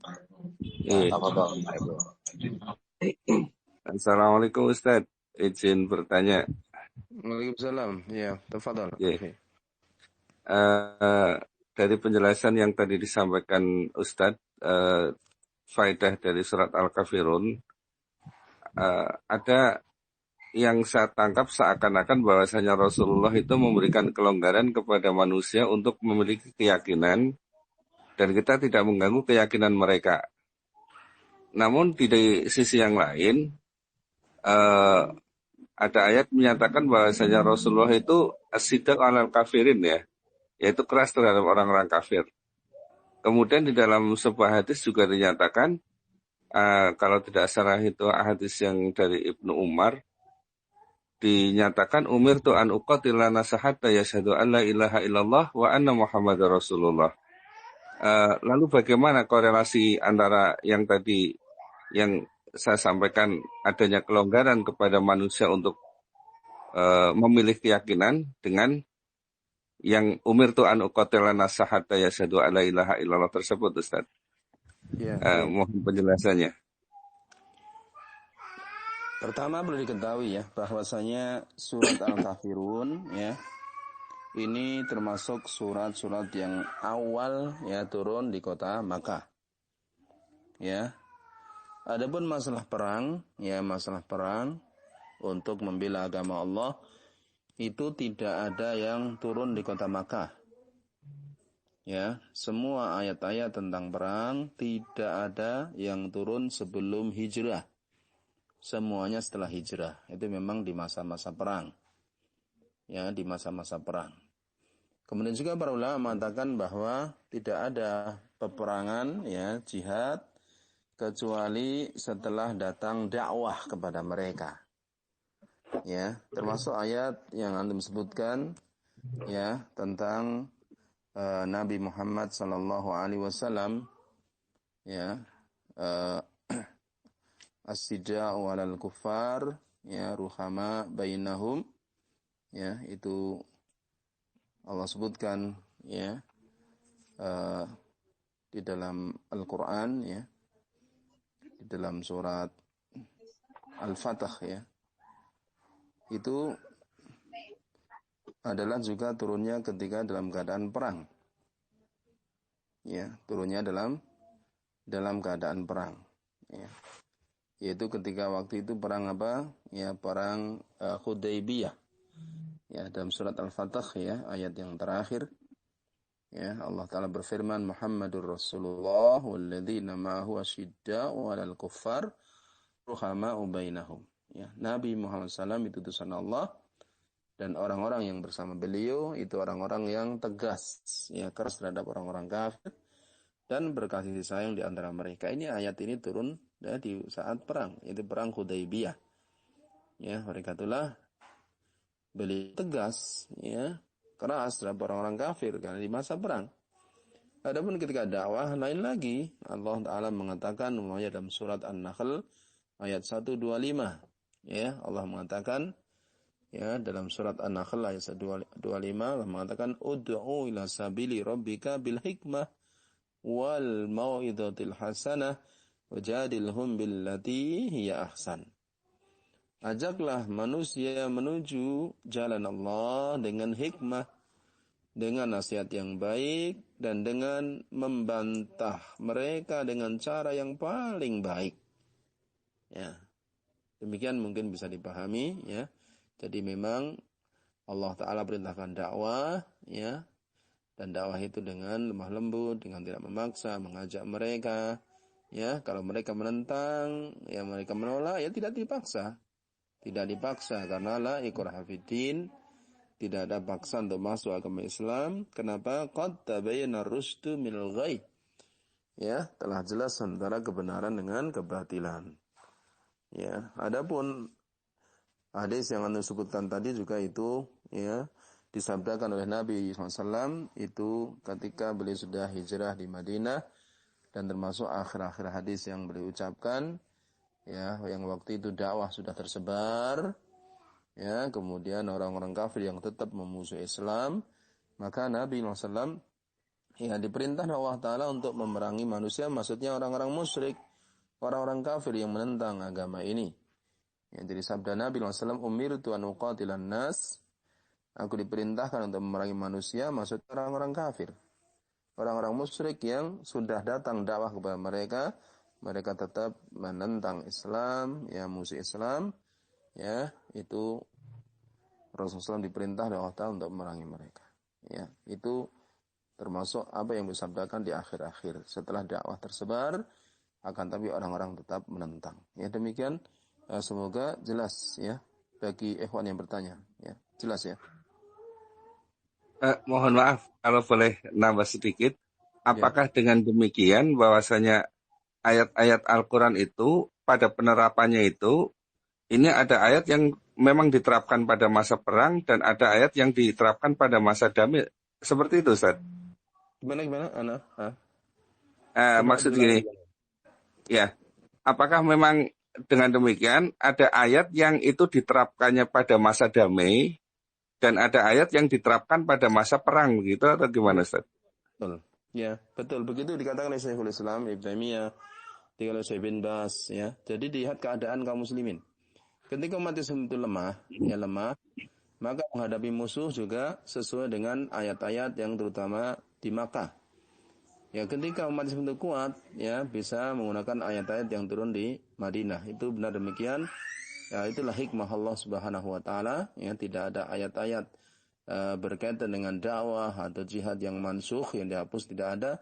Iya. Pak Ibnu. Assalamualaikum Ustaz. Izin bertanya. Waalaikumsalam. Ya, tafadhal. Iya. Dari penjelasan yang tadi disampaikan Ustaz, faedah dari surat Al-Kafirun, ada yang saya tangkap seakan-akan bahwasanya Rasulullah itu memberikan kelonggaran kepada manusia untuk memiliki keyakinan dan kita tidak mengganggu keyakinan mereka. Namun di sisi yang lain, ada ayat menyatakan bahwasanya Rasulullah itu as-sidq 'alal kafirin ya, yaitu keras terhadap orang-orang kafir. Kemudian di dalam sebuah hadis juga dinyatakan, kalau tidak salah itu hadis yang dari Ibnu Umar, dinyatakan umirtu an uqatila nasa hatta yashhadu an la ilaha illallah wa anna Muhammadar Rasulullah. Lalu bagaimana korelasi antara yang tadi yang saya sampaikan adanya kelonggaran kepada manusia untuk memilih keyakinan dengan yang umirtu an uqatila nasa hatta yashhadu an la ilaha illallah tersebut, Ustaz? Ya, Mohon penjelasannya. pertama perlu diketahui ya bahwasanya surat Al-Kafirun ya ini termasuk surat-surat yang awal ya turun di kota Makkah. Ya. Adapun masalah perang untuk membela agama Allah itu tidak ada yang turun di kota Makkah. Ya, semua ayat-ayat tentang perang tidak ada yang turun sebelum hijrah. Semuanya setelah hijrah. Itu memang di masa-masa perang. Ya, di masa-masa perang. Kemudian juga para ulama mengatakan bahwa tidak ada peperangan, ya, jihad, kecuali setelah datang dakwah kepada mereka. Ya, termasuk ayat yang antum sebutkan, ya, tentang Nabi Muhammad sallallahu alaihi wasallam, ya, as-sida'u 'alal kuffar ya ruhama bainahum, ya, itu Allah sebutkan ya di dalam Al-Qur'an, ya, di dalam surat Al-Fatah, ya. Itu adalah juga turunnya ketika dalam keadaan perang. Ya, turunnya dalam keadaan perang, ya. Yaitu ketika waktu itu perang apa? Ya, perang Hudaybiyah. Ya, dalam surat Al-Fatah, ya, ayat yang terakhir. Ya, Allah Ta'ala berfirman, Muhammadur Rasulullah walladzina ma'ahu asyidda'u 'alal kuffar ruhama'u bainahum. Ya, Nabi Muhammad SAW itu utusan Allah, dan orang-orang yang bersama beliau itu orang-orang yang tegas, ya, keras terhadap orang-orang kafir dan berkasih sayang di antara mereka. Ini ayat ini turun ya, di saat perang, yaitu perang Hudaybiyah. Ya, mereka itulah beliau tegas, ya, keras terhadap orang-orang kafir karena di masa perang. Adapun ketika dakwah lain lagi, Allah Ta'ala mengatakan namanya dalam surat An-Nahl ayat 125. Ya, Allah mengatakan ya dalam surat An-Nahl ayat 125 Allah mengatakan ud'u ila sabili rabbika bil hikmah wal mau'izatil hasanah wajadilhum billati hiya ahsan. Ajaklah manusia menuju jalan Allah dengan hikmah, dengan nasihat yang baik, dan dengan membantah mereka dengan cara yang paling baik. Ya, demikian mungkin bisa dipahami. Ya, jadi memang Allah Ta'ala perintahkan dakwah, ya, dan dakwah itu dengan lemah lembut, dengan tidak memaksa, mengajak mereka. Ya, kalau mereka menentang, ya mereka menolak, ya tidak dipaksa. Tidak dipaksa karena la ikraha fiddin, tidak ada paksa untuk masuk agama Islam. Kenapa? Qad tabayyana ar-rusydu minal ghayy. Ya, telah jelas antara kebenaran dengan kebatilan. Ya, adapun hadis yang anda sebutkan tadi juga itu, ya, disabdakan oleh Nabi SAW itu ketika beliau sudah hijrah di Madinah, dan termasuk akhir-akhir hadis yang beliau ucapkan, ya, yang waktu itu dakwah sudah tersebar, ya, kemudian orang-orang kafir yang tetap memusuhi Islam, maka Nabi SAW, ya, diperintah Allah Ta'ala untuk memerangi manusia, maksudnya orang-orang musyrik, orang-orang kafir yang menentang agama ini. Ya, jadi sabda Nabi SAW, umirtu an uqatilan nas, aku diperintahkan untuk memerangi manusia, maksudnya orang-orang kafir, orang-orang musyrik yang sudah datang dakwah kepada mereka, mereka tetap menentang Islam, ya, musuh Islam, ya, itu Rasulullah SAW diperintah oleh Allah Ta'ala untuk memerangi mereka. Ya, itu termasuk apa yang disabdakan di akhir-akhir. Setelah dakwah tersebar, akan tapi orang-orang tetap menentang. Ya, demikian. Semoga jelas, ya, bagi ikhwan yang bertanya. Ya, jelas, ya. Mohon maaf kalau boleh nambah sedikit. Apakah dengan demikian bahwasanya ayat-ayat Al-Quran itu pada penerapannya itu ini ada ayat yang memang diterapkan pada masa perang dan ada ayat yang diterapkan pada masa damai. Seperti itu, Ustaz. Gimana? Ana? Maksud gini, ya, apakah memang dengan demikian ada ayat yang itu diterapkannya pada masa damai dan ada ayat yang diterapkan pada masa perang begitu atau gimana, Ustaz? Betul. Ya, betul. Begitu dikatakan oleh Syekhul Islam Ibnu Taimiyah, oleh Syekh bin Bas, ya. Jadi dilihat keadaan kaum muslimin. Ketika umat Islam itu lemah, maka menghadapi musuh juga sesuai dengan ayat-ayat yang terutama di Makkah. Ya, ketika umat Islam itu kuat, ya, bisa menggunakan ayat-ayat yang turun di Madinah. Itu benar demikian. Ya, itulah hikmah Allah Subhanahu wa taala, ya, tidak ada ayat-ayat berkaitan dengan dakwah atau jihad yang mansukh, yang dihapus, tidak ada,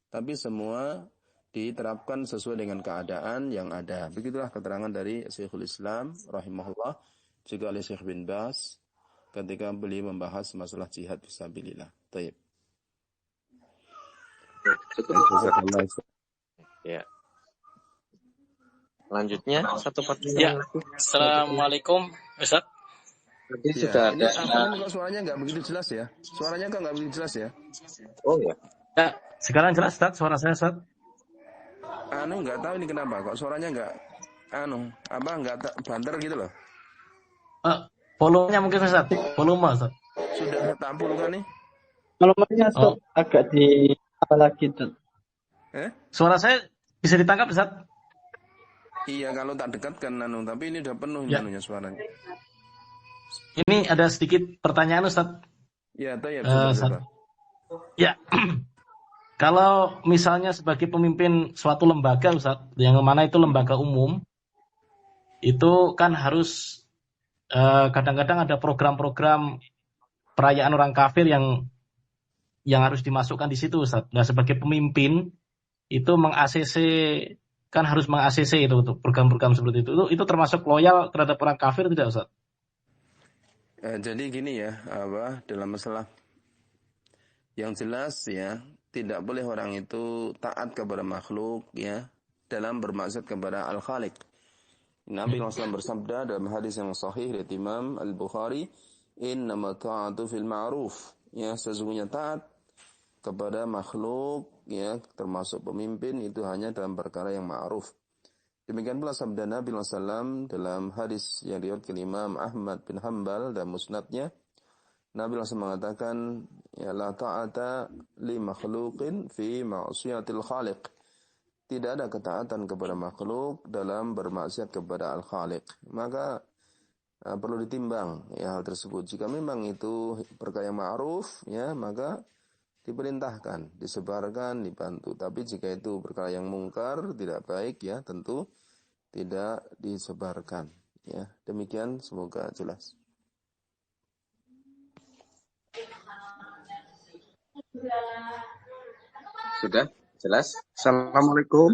tapi semua diterapkan sesuai dengan keadaan yang ada. Begitulah keterangan dari Syekhul Islam rahimahullah, juga oleh Syekh bin Bas ketika beliau membahas masalah jihad fisabilillah. Baik. Ya. Selanjutnya satu pertanyaan. Ya. Assalamualaikum, Ustaz. Tadi Ya, sudah ini ada. kok suaranya nggak begitu jelas, ya? Suaranya kok nggak begitu jelas, ya? Oh ya. Ya, sekarang jelas, Ustaz, suara saya, Ustaz. Nggak tahu ini kenapa kok suaranya nggak nggak banter gitu loh. Volumenya mungkin, Ustaz. Volume, Ustaz. Sudah tak pulkan nih. Volumenya stop agak di apa lagi tuh. Suara saya bisa ditangkap, Ustaz? Iya, kalau tak dekatkan tapi ini udah penuh Ya. suaranya. Ini ada sedikit pertanyaan, Ustaz. Ya, Ustaz. Ya. Kalau misalnya sebagai pemimpin suatu lembaga, Ustaz, yang mana itu lembaga umum, itu kan harus kadang-kadang ada program-program perayaan orang kafir yang harus dimasukkan di situ, Ustaz. Nah, sebagai pemimpin itu meng-ACC, kan harus meng-ACC itu untuk program-program seperti itu. Itu termasuk loyal terhadap orang kafir tidak, Ustaz? Jadi gini ya, dalam masalah yang jelas, ya, tidak boleh orang itu taat kepada makhluk, ya, dalam bermaksud kepada Al-Khaliq. Nabi SAW bersabda dalam hadis yang sahih dari Imam Al-Bukhari, innama ta'atu fil ma'ruf, ya, sesungguhnya taat kepada makhluk, ya, termasuk pemimpin, itu hanya dalam perkara yang ma'ruf. Demikian pula sabda Nabi SAW dalam hadis yang diriwayatkan Imam Ahmad bin Hanbal dan musnadnya, Nabi SAW mengatakan, ya, la ta'ata li makhluqin fi ma'siyatil khaliq. Tidak ada ketaatan kepada makhluk dalam bermaksiat kepada Al-Khaliq. Maka perlu ditimbang ya hal tersebut. Jika memang itu perkara yang ma'ruf ya, maka diperintahkan, disebarkan, dibantu. Tapi jika itu perkara yang mungkar, tidak baik ya, tentu tidak disebarkan ya. Demikian, semoga jelas. Sudah jelas? Assalamualaikum.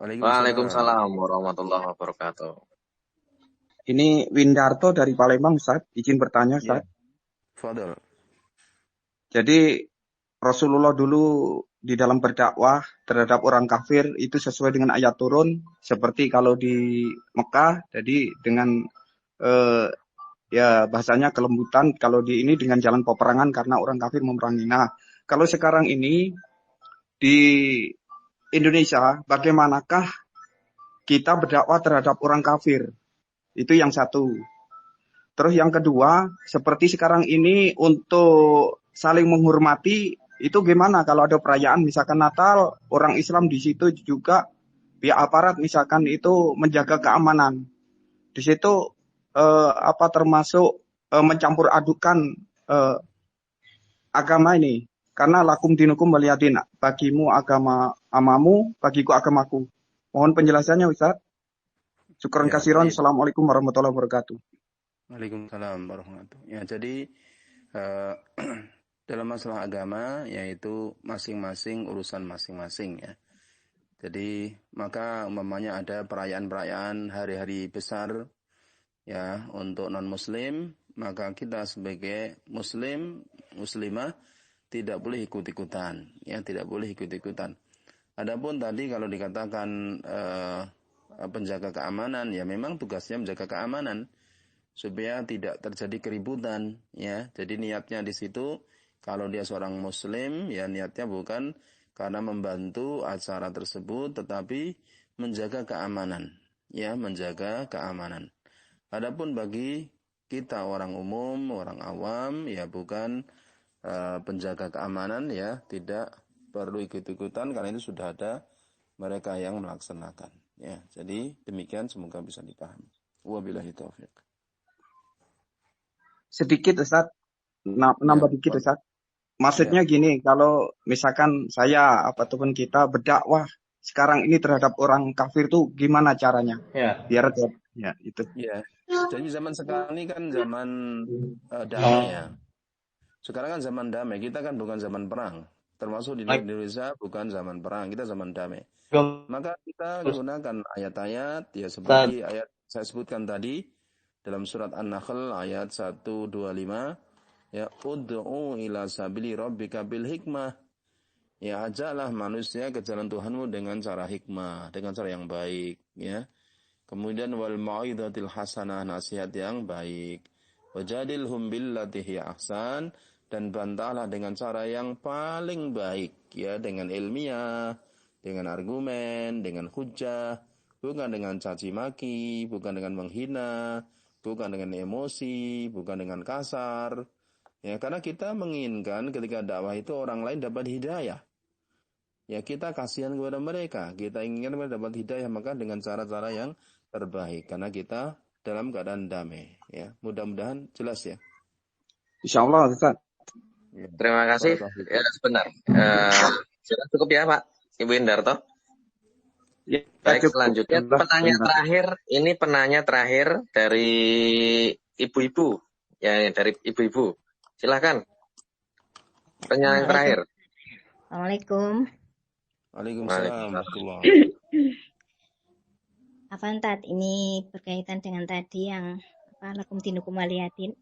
Waalaikumsalam warahmatullahi wabarakatuh. Ini Windarto dari Palembang, Ustaz. Izin bertanya, Ya, Ustaz. fadal. Jadi Rasulullah dulu di dalam berdakwah terhadap orang kafir itu sesuai dengan ayat turun. Seperti kalau di Mekah, jadi dengan ya bahasanya kelembutan. Kalau di ini dengan jalan peperangan karena orang kafir memerangi. Nah, kalau sekarang ini di Indonesia, bagaimanakah kita berdakwah terhadap orang kafir? Itu yang satu. Terus yang kedua, seperti sekarang ini untuk saling menghormati, itu gimana kalau ada perayaan, misalkan Natal, orang Islam di situ juga, pihak aparat misalkan itu menjaga keamanan. Di situ termasuk mencampur adukan agama ini. Karena lakum dinukum waliyadin, bagimu agamamu, bagiku agamaku. Mohon penjelasannya, Ustaz. Syukran Ya, kasiron. baik. Assalamualaikum warahmatullahi wabarakatuh. Waalaikumsalam warahmatullahi wabarakatuh. Ya, jadi dalam masalah agama yaitu masing-masing urusan masing-masing ya. Jadi maka umpamanya ada perayaan-perayaan hari-hari besar ya untuk non-muslim, maka kita sebagai muslimah tidak boleh ikut-ikutan ya, tidak boleh ikut-ikutan. Adapun tadi kalau dikatakan penjaga keamanan, ya memang tugasnya menjaga keamanan supaya tidak terjadi keributan ya. Jadi niatnya di situ kalau dia seorang muslim ya niatnya bukan karena membantu acara tersebut tetapi menjaga keamanan ya, menjaga keamanan. Adapun bagi kita orang umum, orang awam ya bukan penjaga keamanan ya, tidak perlu ikut-ikutan karena itu sudah ada mereka yang melaksanakan ya. Jadi demikian, semoga bisa dipahami. Wabillahi taufiq. Sedikit Ustaz, nambah dikit Ustaz. Maksudnya Ya. gini, kalau misalkan saya ataupun kita berdakwah sekarang ini terhadap orang kafir tuh gimana caranya? Ya. Biar ya itu. Ya. Jadi zaman sekarang ini kan zaman damai ya. Sekarang kan zaman damai, kita kan bukan zaman perang. Termasuk di Indonesia bukan zaman perang, kita zaman damai. Maka kita gunakan ayat-ayat ya seperti ayat saya sebutkan tadi dalam surat An-Nahl ayat 125 ya, ud'u ila sabili rabbika bil hikmah. Ya, ajaklah manusia ke jalan Tuhanmu dengan cara hikmah, dengan cara yang baik ya. Kemudian wal mau'izatil hasanah, nasihat yang baik. Wajadilhum billati hiya ahsan, dan bantahlah dengan cara yang paling baik ya, dengan ilmiah, dengan argumen, dengan hujah, bukan dengan caci maki, bukan dengan menghina, bukan dengan emosi, bukan dengan kasar. Ya, karena kita menginginkan ketika dakwah itu orang lain dapat hidayah. Ya, kita kasihan kepada mereka, kita inginkan mereka dapat hidayah, maka dengan cara-cara yang terbaik karena kita dalam keadaan damai ya. Mudah-mudahan jelas ya. Insyaallah Ustaz. Ya. Terima kasih. Ya, sebentar. Sudah cukup ya Pak Ibu Indarto. Ya, Baik, cukup. selanjutnya pertanyaan terakhir. Ini penanya terakhir dari ibu-ibu. Ya, dari ibu-ibu. Silakan. Pertanyaan terakhir. Assalamualaikum. Waalaikumsalam. Afan Tat, ini berkaitan dengan tadi yang lakum dinukum waliyadin.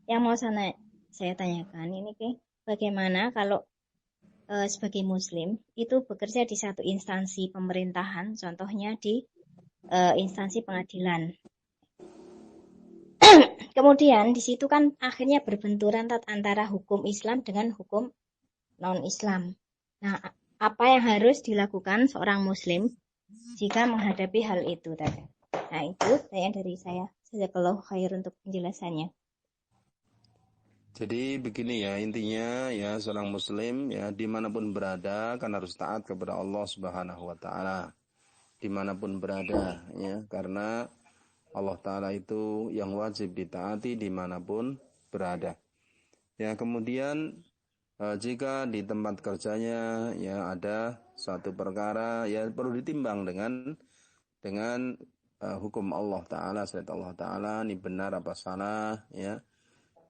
Yang mau saya tanyakan ini bagaimana kalau sebagai muslim itu bekerja di satu instansi pemerintahan, contohnya di instansi pengadilan. Kemudian di situ kan akhirnya berbenturan antara hukum Islam dengan hukum non-Islam. Nah, apa yang harus dilakukan seorang muslim jika menghadapi hal itu tadi? Nah, itu yang dari saya. Jazakallahu khair untuk penjelasannya. Jadi begini ya, intinya ya seorang muslim ya dimanapun berada kan harus taat kepada Allah Subhanahu wa taala. dimanapun berada, ya, karena Allah Ta'ala itu yang wajib ditaati dimanapun berada. Ya, kemudian jika di tempat kerjanya ya ada suatu perkara ya perlu ditimbang dengan hukum Allah Ta'ala, syariat Allah Ta'ala, ini benar apa salah, ya,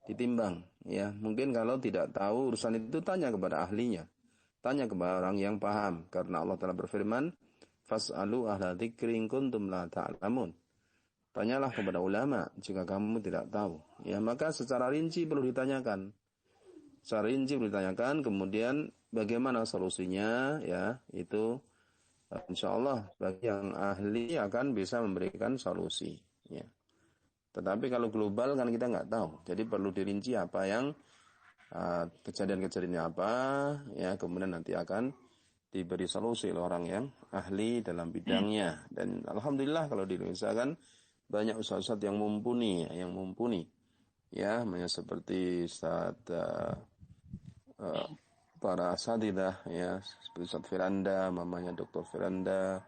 ditimbang. Ya, mungkin kalau tidak tahu urusan itu tanya kepada ahlinya, tanya kepada orang yang paham, karena Allah Ta'ala berfirman, fas'alu ahla dzikri in kuntum la ta'lamun. Tanyalah kepada ulama jika kamu tidak tahu. Ya, maka secara rinci perlu ditanyakan. Secara rinci perlu ditanyakan, kemudian bagaimana solusinya, ya, itu insya Allah bagi yang ahli akan bisa memberikan solusi. Ya. Tetapi kalau global kan kita nggak tahu. Jadi perlu dirinci apa yang kejadian-kejadiannya apa, ya, kemudian nanti akan diberi solusi oleh orang yang ahli dalam bidangnya. Dan alhamdulillah kalau di Indonesia kan banyak ustaz-ustaz yang mumpuni, ya, seperti Ustaz para asatidzah, ya, seperti Ustaz Firanda, mamanya Dr. Firanda,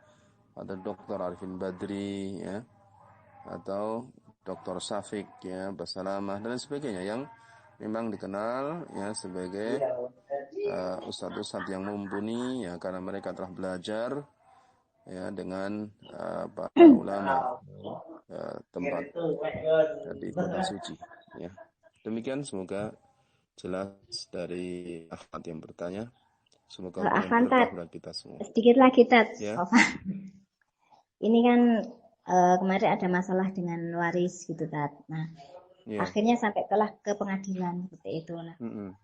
atau Dr. Arifin Badri, ya, atau Dr. Safik, ya, Basalamah dan sebagainya yang memang dikenal, ya, sebagai ustadz-ustadz yang mumpuni, ya, karena mereka telah belajar, ya, dengan para ulama tempat di kota suci, ya. Demikian, semoga jelas dari akhwat yang bertanya. Semoga berkah kita semua. Sedikit lagi, Tat. Ya. Ini kan kemarin ada masalah dengan waris gitu, Tat. Nah, akhirnya sampai ke pengadilan seperti itu. Nah,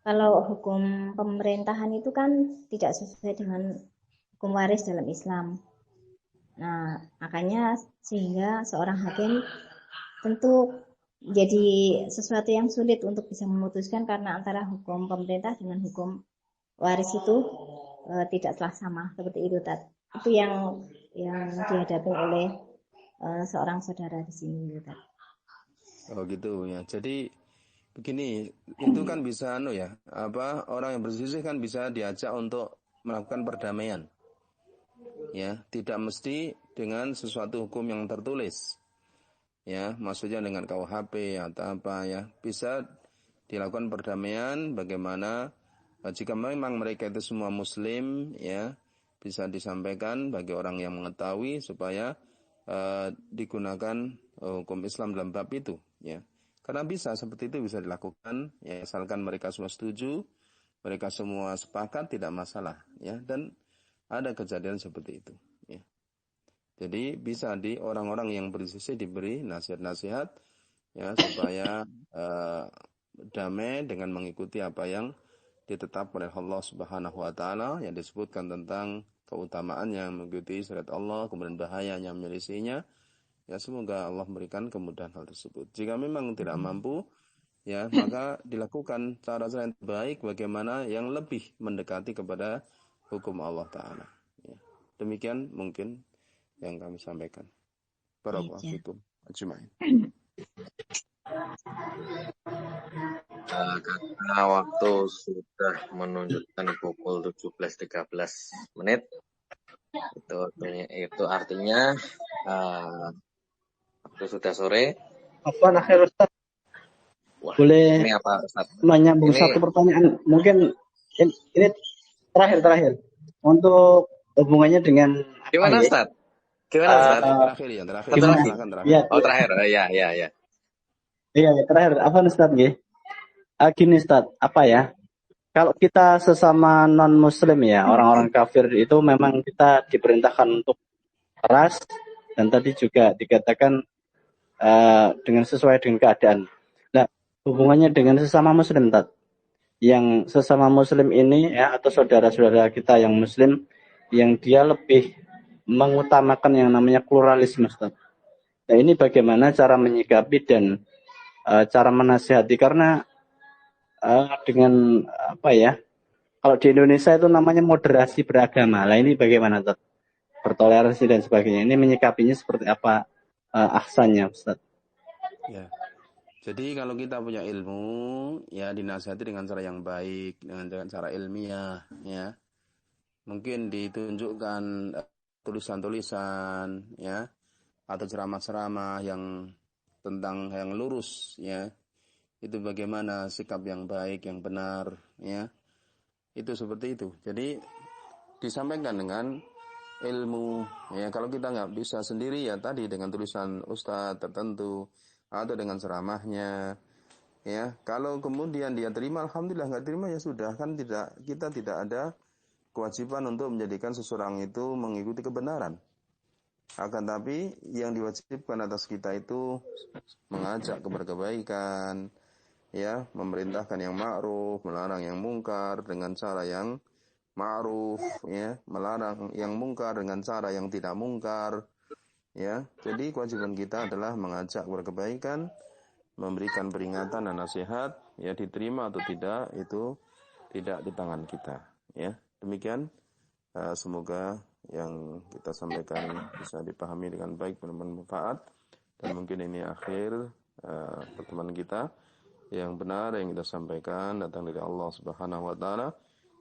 kalau hukum pemerintahan itu kan tidak sesuai dengan hukum waris dalam Islam. Nah, makanya sehingga seorang hakim tentu jadi sesuatu yang sulit untuk bisa memutuskan karena antara hukum pemerintah dengan hukum waris itu tidaklah sama seperti itu, Tat. Itu yang dihadapi oleh seorang saudara di sini, Tat. Oh gitu ya. Jadi begini, itu kan bisa orang yang berselisih kan bisa diajak untuk melakukan perdamaian. Ya, tidak mesti dengan sesuatu hukum yang tertulis. Ya, maksudnya dengan KUHP atau apa, ya. Bisa dilakukan perdamaian bagaimana jika memang mereka itu semua muslim, ya, bisa disampaikan bagi orang yang mengetahui supaya digunakan hukum Islam dalam bab itu, ya. Karena bisa seperti itu bisa dilakukan, ya, asalkan mereka semua setuju, mereka semua sepakat, tidak masalah, ya. Dan ada kejadian seperti itu, ya. Jadi bisa orang-orang yang bersisi diberi nasihat-nasihat, ya, supaya damai dengan mengikuti apa yang ditetapkan oleh Allah Subhanahu wa taala yang disebutkan tentang keutamaan yang mengikuti syariat Allah, kemudian bahayanya menyelisihinya. Ya, semoga Allah memberikan kemudahan hal tersebut. Jika memang tidak mampu, ya, maka dilakukan cara-cara yang terbaik bagaimana yang lebih mendekati kepada hukum Allah Ta'ala. Ya. Demikian mungkin yang kami sampaikan. Barakallahu fikum ajmain. Karena waktu sudah menunjukkan pukul 17.13 menit, itu artinya waktu sudah sore. Apa akhir Ustaz? Boleh ini apa, Ustaz? Menyambung satu pertanyaan, mungkin ini terakhir untuk hubungannya dengan gimana, Ustaz? Gimana, Ustaz? Terakhir. Ya. Oh, terakhir. Ya. Iya, terakhir. Apa Ustaz nggih? Gini Ustaz, apa ya? Kalau kita sesama non-muslim, ya, orang-orang kafir itu memang kita diperintahkan untuk keras, dan tadi juga dikatakan dengan sesuai dengan keadaan. Nah, hubungannya dengan sesama muslim, Ustaz. Yang sesama muslim ini, ya, atau saudara-saudara kita yang muslim, yang dia lebih mengutamakan yang namanya pluralisme, Ustaz. Nah, ini bagaimana cara menyikapi dan cara menasihati, karena dengan apa ya, kalau di Indonesia itu namanya moderasi beragama. Nah, ini bagaimana, Ustaz? Bertoleransi dan sebagainya. Ini menyikapinya seperti apa ahsannya, Ustaz? Ya. Jadi kalau kita punya ilmu, ya, dinasihati dengan cara yang baik, dengan cara ilmiah, ya. Mungkin ditunjukkan tulisan-tulisan ya atau ceramah-ceramah yang tentang yang lurus ya. Itu bagaimana sikap yang baik, yang benar ya. Itu seperti itu. Jadi disampaikan dengan ilmu ya. Kalau kita nggak bisa sendiri ya tadi dengan tulisan ustadz tertentu atau dengan ceramahnya ya. Kalau kemudian dia terima, alhamdulillah. Nggak terima ya sudah, kan kita tidak ada kewajiban untuk menjadikan seseorang itu mengikuti kebenaran. Akan tapi yang diwajibkan atas kita itu mengajak kepada kebaikan ya, memerintahkan yang ma'ruf, melarang yang mungkar dengan cara yang ma'ruf ya, melarang yang mungkar dengan cara yang tidak mungkar ya. Jadi kewajiban kita adalah mengajak berkebaikan, memberikan peringatan dan nasihat ya, diterima atau tidak itu tidak di tangan kita ya. Demikian semoga yang kita sampaikan bisa dipahami dengan baik dan bermanfaat, dan mungkin ini akhir pertemuan kita. Yang benar yang kita sampaikan datang dari Allah Subhanahu wa taala.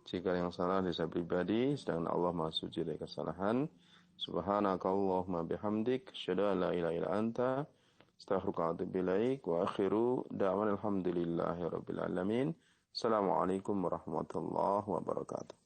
Jika yang salah dari saya pribadi, sedangkan Allah Maha Suci dari kesalahan. Subhanakallahumma bihamdik, asyhadu an la ilaha illa anta, astaghfiruka wa atubu ilaik, wa akhiru da'wana alhamdulillahirabbil alamin. Assalamualaikum warahmatullahi wabarakatuh.